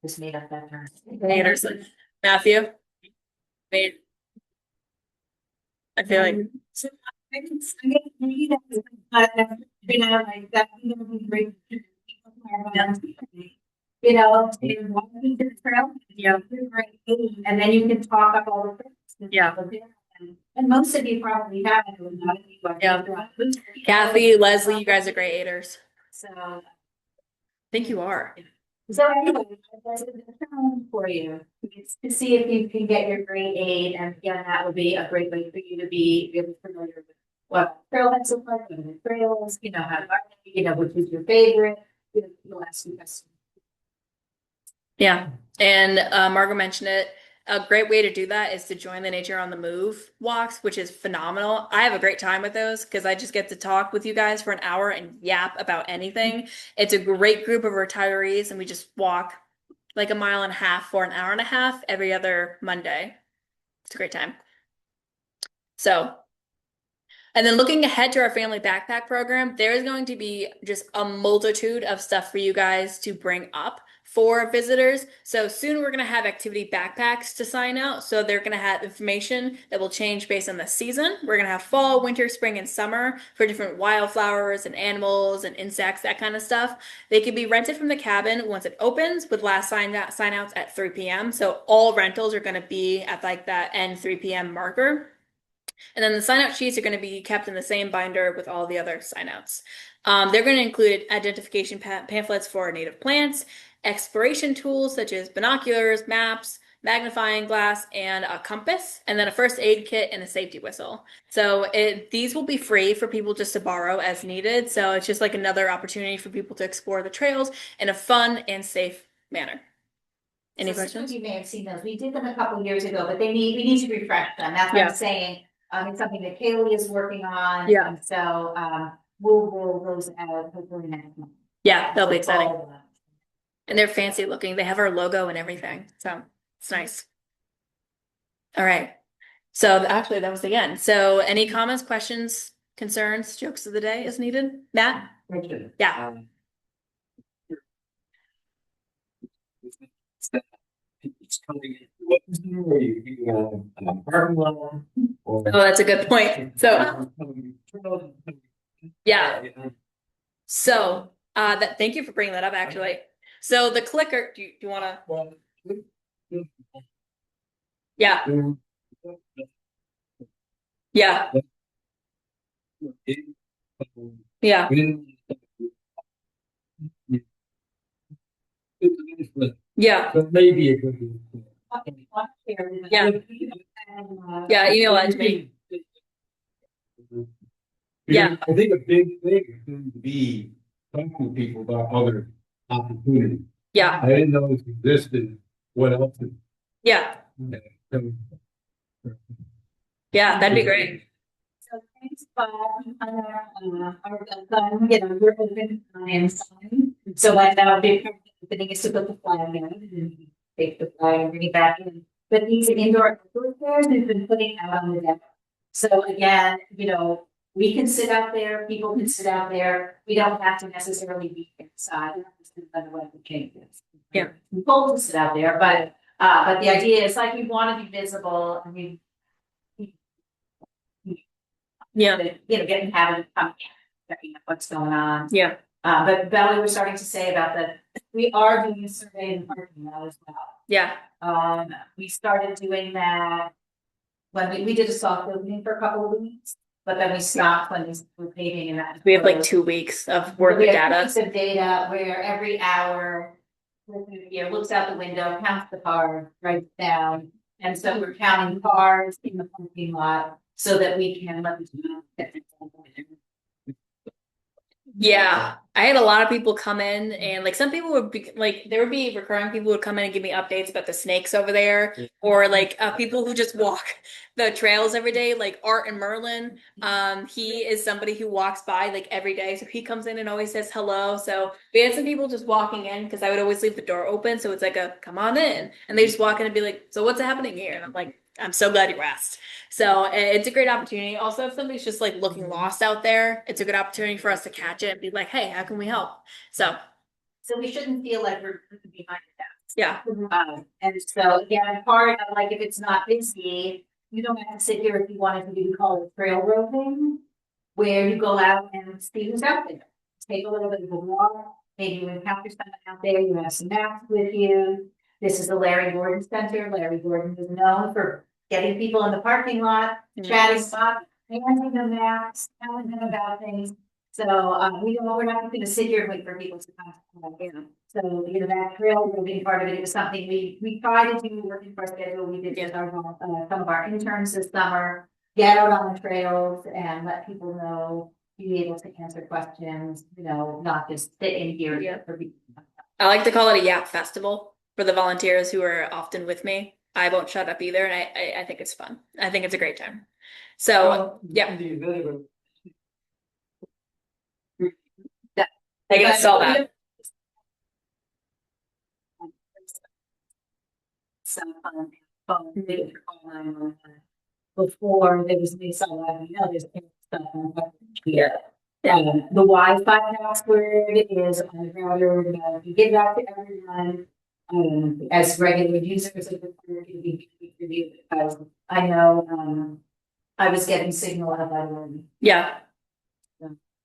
Speaker 1: Just made up that term.
Speaker 2: Anderson. Matthew? I feel like
Speaker 1: great.
Speaker 2: Yeah.
Speaker 1: And then you can talk up all the things.
Speaker 2: Yeah.
Speaker 1: And most of you probably have it.
Speaker 2: Yeah. Kathy, Leslie, you guys are great aiders.
Speaker 1: So.
Speaker 2: I think you are.
Speaker 1: So anyway, that's a challenge for you. It's to see if you can get your Grade 8, and again, that would be a great way for you to be really familiar with what trailheads look like, and the trails, how which is your favorite. You'll ask you questions.
Speaker 2: Yeah, and Margot mentioned it. A great way to do that is to join the Nature on the Move walks, which is phenomenal. I have a great time with those because I just get to talk with you guys for an hour and yap about anything. It's a great group of retirees, and we just walk like 1.5 miles for an hour and a half every other Monday. It's a great time. So, and then looking ahead to our family backpack program, there is going to be just a multitude of stuff for you guys to bring up for visitors. So soon we're going to have activity backpacks to sign out. So they're going to have information that will change based on the season. We're going to have fall, winter, spring, and summer for different wildflowers and animals and insects, that kind of stuff. They can be rented from the cabin once it opens, with last sign outs at 3 p.m. So all rentals are going to be at like that end 3 p.m. marker. And then the sign-out sheets are going to be kept in the same binder with all the other sign-outs. They're going to include identification pamphlets for native plants, exploration tools such as binoculars, maps, magnifying glass, and a compass, and then a first aid kit and a safety whistle. So these will be free for people just to borrow as needed. So it's just like another opportunity for people to explore the trails in a fun and safe manner. Any
Speaker 1: So
Speaker 2: questions?
Speaker 1: You may have seen those. We did them a couple years ago, but we need to refresh them. That's what
Speaker 2: Yeah.
Speaker 1: I'm saying. It's something that Kaylee is working on.
Speaker 2: Yeah.
Speaker 1: And so, we'll roll those out hopefully next month.
Speaker 2: Yeah, they'll be exciting. And they're fancy looking. They have our logo and everything. So it's nice. All right. So actually, that was the end. So any comments, questions, concerns, jokes of the day as needed? Matt?
Speaker 4: Question.
Speaker 2: Yeah.
Speaker 4: It's coming in, what is there, or you being on a parking lot? Or?
Speaker 2: Oh, that's a good point. So yeah. So thank you for bringing that up actually. So the clicker, do you want to?
Speaker 4: Well,
Speaker 2: Yeah. Yeah. Yeah. Yeah.
Speaker 4: But maybe a good.
Speaker 2: Yeah. Yeah, email that to me. Yeah.
Speaker 4: I think a big thing is going to be talking to people about other opportunities.
Speaker 2: Yeah.
Speaker 4: I didn't know this existed. What else is?
Speaker 2: Yeah.
Speaker 4: So,
Speaker 2: Yeah, that'd be great.
Speaker 1: So thanks, Bob. We're open and sign. So like now, big part of the opening is to put the flag in and take the flag and bring it back in. But these indoor chairs we've been putting out on the deck. So again, we can sit out there, people can sit out there. We don't have to necessarily be inside. By the weather changes.
Speaker 2: Yeah.
Speaker 1: We're told to sit out there, but the idea is like we want to be visible and we
Speaker 2: Yeah.
Speaker 1: getting having come checking out what's going on.
Speaker 2: Yeah.
Speaker 1: But Valerie was starting to say about that we are doing a survey in the parking lot as well.
Speaker 2: Yeah.
Speaker 1: We started doing that when we did a soft opening for a couple of weeks, but then we stopped when we were paving and that.
Speaker 2: We have like 2 weeks of worth of data.
Speaker 1: Weeks of data where every hour, looks out the window, counts the cars, writes down, and so we're counting cars in the parking lot so that we can let them know that it's all going.
Speaker 2: Yeah, I had a lot of people come in and like some people would be like there would be recurring people who would come in and give me updates about the snakes over there or like people who just walk the trails every day like Art and Merlin. He is somebody who walks by like every day, so he comes in and always says hello. So we had some people just walking in because I would always leave the door open, so it's like a come on in, and they just walk in and be like, so what's happening here? And I'm like, I'm so glad you asked. So it's a great opportunity. Also, if somebody's just like looking lost out there, it's a good opportunity for us to catch it and be like, hey, how can we help? So
Speaker 1: we shouldn't feel like we're behind the desk.
Speaker 2: yeah.
Speaker 1: And so again, part of like if it's not busy, you don't have to sit here if you wanted to do call it trail roping, where you go out and see who's out there. Take a little bit of a walk, maybe you encounter someone out there, you have some maps with you. This is the Larry Gordon Center. Larry Gordon is known for getting people in the parking lot, chatting about, handing them maps, telling them about things. So we're not going to sit here and wait for people to come. So that trail moving part of it was something we try to do working for our schedule. We did with our some of our interns this summer, get out on the trails and let people know, be able to answer questions. Not just sit in here.
Speaker 2: Yeah.
Speaker 1: For people.
Speaker 2: I like to call it a Yap Festival for the volunteers who are often with me. I won't shut up either, and I think it's fun. I think it's a great time. So yeah, I guess saw that.
Speaker 1: Some before there was me saw there's stuff here. The Wi-Fi password is on the router. You give that to everyone. As regular users of the community, because I know I was getting signal out of that room.
Speaker 2: Yeah.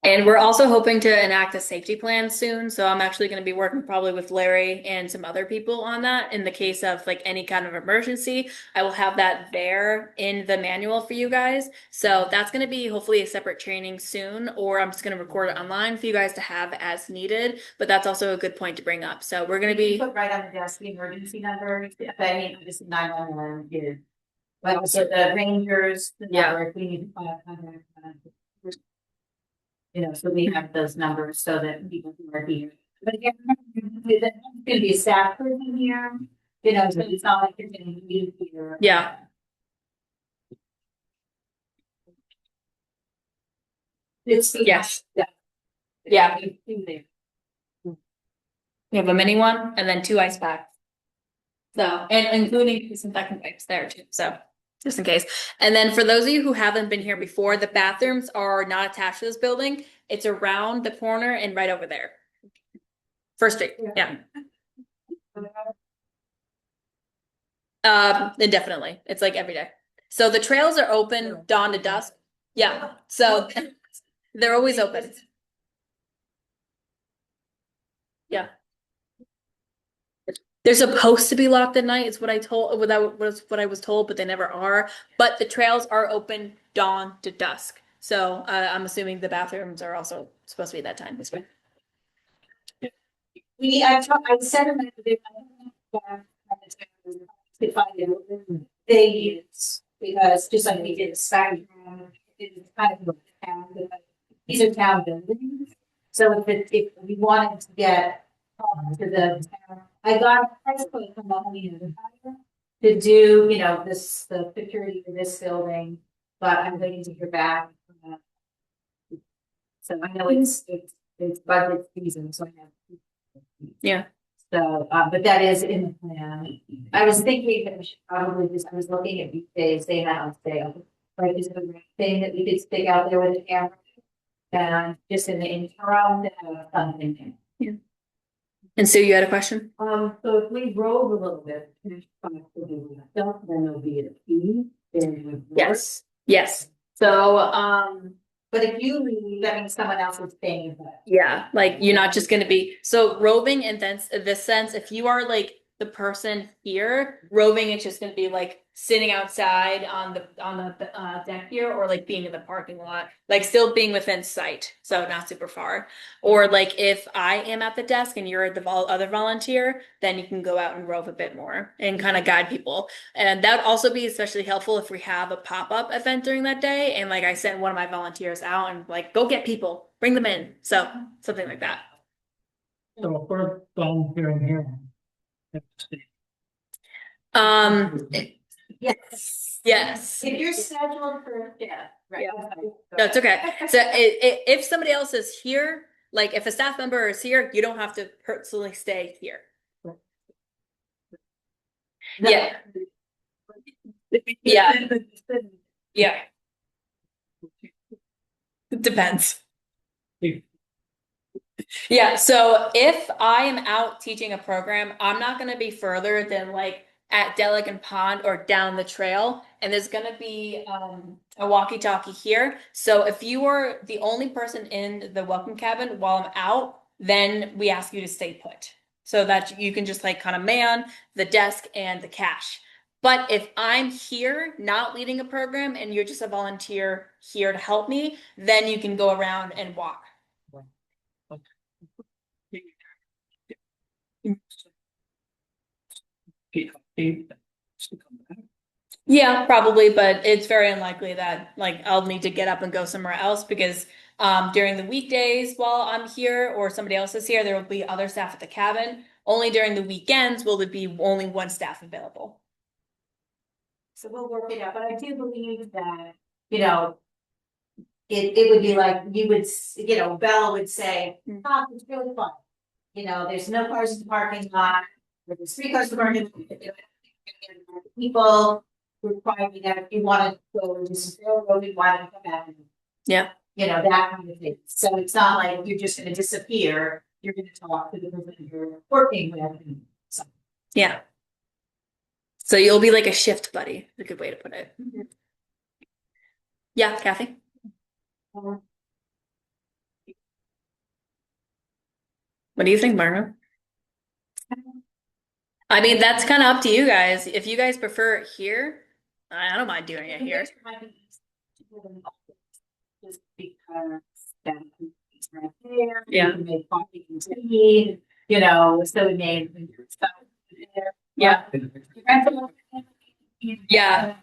Speaker 2: And we're also hoping to enact a safety plan soon. So I'm actually going to be working probably with Larry and some other people on that. In the case of like any kind of emergency, I will have that there in the manual for you guys. So that's going to be hopefully a separate training soon, or I'm just going to record it online for you guys to have as needed. But that's also a good point to bring up. So we're going to be
Speaker 1: Put right on the desk, the emergency number, if any, just 911 here. But also the Rangers, the
Speaker 2: Yeah.
Speaker 1: number, if we need to contact. You know, so we have those numbers so that people who are here. But again, there's gonna be a staff person here, you know, so it's not like you're gonna be here.
Speaker 2: Yeah.
Speaker 1: It's.
Speaker 2: Yes.
Speaker 1: Yeah.
Speaker 2: Yeah.
Speaker 1: It's in there.
Speaker 2: We have a mini one and then 2 ice packs. So, and including disinfectant wipes there too. So just in case. And then for those of you who haven't been here before, the bathrooms are not attached to this building. It's around the corner and right over there. First Street. Yeah. Indefinitely. It's like every day. So the trails are open dawn to dusk. Yeah. So they're always open. Yeah. They're supposed to be locked at night, is what I told, that was what I was told, but they never are. But the trails are open dawn to dusk. So I'm assuming the bathrooms are also supposed to be that time.
Speaker 1: I said in the they use, because just like we did a spectrum, it's kind of a town, these are town buildings. So if we wanted to get to the town, I got a price quote from the to do, you know, the security for this building, but I'm waiting to hear back. So I know it's budget season, so I have.
Speaker 2: Yeah.
Speaker 1: So, but that is in the plan. I was thinking that we should probably just, I was looking at weekdays, they had on sale. Like, is it a great thing that we could stick out there with a camera? And just in the interim, to have something.
Speaker 2: Yeah. And Sue, you had a question?
Speaker 3: So if we roll a little bit, finish stuff, then there'll be a key.
Speaker 2: Yes. Yes. So,
Speaker 1: But if you leave, that means someone else is paying for it.
Speaker 2: yeah, like you're not just gonna be, so roving in this sense, if you are like the person here, roving is just gonna be like sitting outside on the deck here, or like being in the parking lot, like still being within sight, so not super far. Or like if I am at the desk and you're the other volunteer, then you can go out and rove a bit more and kind of guide people. And that would also be especially helpful if we have a pop-up event during that day. And like I sent one of my volunteers out and like, go get people, bring them in. So something like that.
Speaker 5: So if we're volunteering here.
Speaker 1: Yes.
Speaker 2: Yes.
Speaker 1: If you're scheduled for, yeah, right.
Speaker 2: That's okay. So if somebody else is here, like if a staff member is here, you don't have to personally stay here. Yeah. Yeah. Yeah. It depends. Yeah, so if I am out teaching a program, I'm not going to be further than like at Delican Pond or down the trail, and there's going to be a walkie-talkie here. So if you are the only person in the welcome cabin while I'm out, then we ask you to stay put so that you can just like kind of man the desk and the cash. But if I'm here not leading a program and you're just a volunteer here to help me, then you can go around and walk. Yeah, probably, but it's very unlikely that like I'll need to get up and go somewhere else because during the weekdays while I'm here or somebody else is here, there will be other staff at the cabin. Only during the weekends will there be only one staff available.
Speaker 1: So we'll work it out, but I do believe that, you know, it would be like, you would, you know, Bella would say, oh, it's really fun. You know, there's no cars in the parking lot, there's 3 cars in the parking lot. People require that if you want to go and just go, we want to come out.
Speaker 2: Yeah.
Speaker 1: You know, that kind of thing. So it's not like you're just gonna disappear, you're gonna talk to the person you're working with. So.
Speaker 2: Yeah. So you'll be like a shift buddy, a good way to put it. Yeah, Kathy? What do you think, Margo? I mean, that's kind of up to you guys. If you guys prefer it here, I don't mind doing it here.
Speaker 1: Just because that is right there.
Speaker 2: Yeah.
Speaker 1: We can make coffee and tea, you know, so we made stuff there.
Speaker 2: Yeah. Yeah.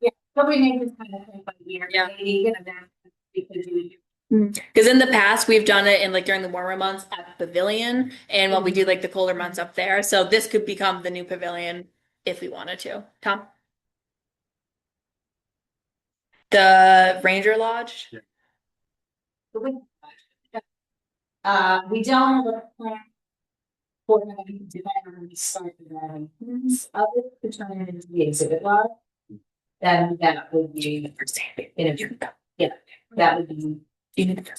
Speaker 1: Yeah, so we made this kind of thing by year,
Speaker 2: Yeah.
Speaker 1: maybe, you know, that we could do.
Speaker 2: Because in the past, we've done it in like during the warmer months at the pavilion and when we do like the colder months up there. So this could become the new pavilion if we wanted to. Tom? The Ranger Lodge?
Speaker 1: We don't have a plan for them to depend on the start of that. Other to turn it into the exhibit lodge. Then that would be, yeah, that would be.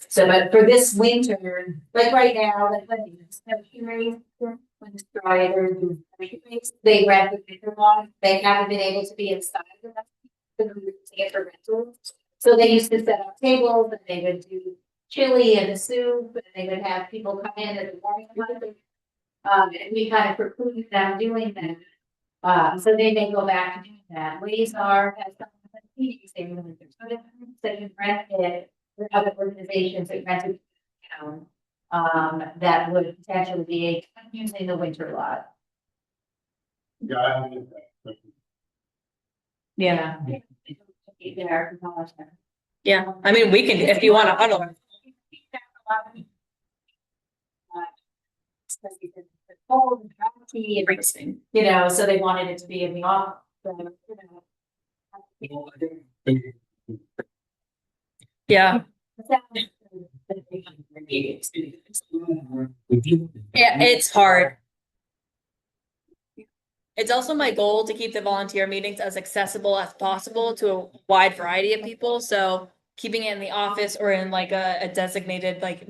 Speaker 1: So, but for this winter, like right now, like when it's dry, they rent the winter lodge, they haven't been able to be inside of that. To get for rentals. So they used to set up tables and they would do chili and a soup and they would have people come in at the morning. And we kind of precluded them doing that. So they may go back to doing that. Waysar has some meetings they really do. So they can rent it for other organizations that rent it town. That would potentially be using the winter lot.
Speaker 2: Yeah.
Speaker 1: There.
Speaker 2: Yeah. I mean, we can, if you want to huddle.
Speaker 1: You know, so they wanted it to be in the office.
Speaker 2: Yeah. Yeah, it's hard. It's also my goal to keep the volunteer meetings as accessible as possible to a wide variety of people. So keeping it in the office or in like a designated like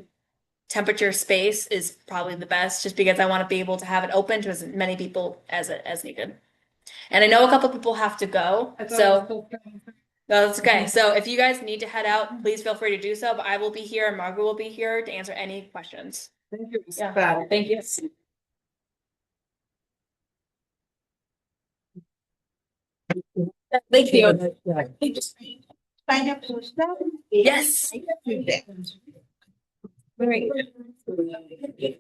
Speaker 2: temperature space is probably the best, just because I want to be able to have it open to as many people as needed. And I know a couple people have to go, so that's okay. So if you guys need to head out, please feel free to do so. But I will be here and Margaret will be here to answer any questions.
Speaker 3: Thank you.
Speaker 2: Yeah. Thank you. Thank you.
Speaker 3: Find out who's that.
Speaker 2: Yes.
Speaker 3: Very good.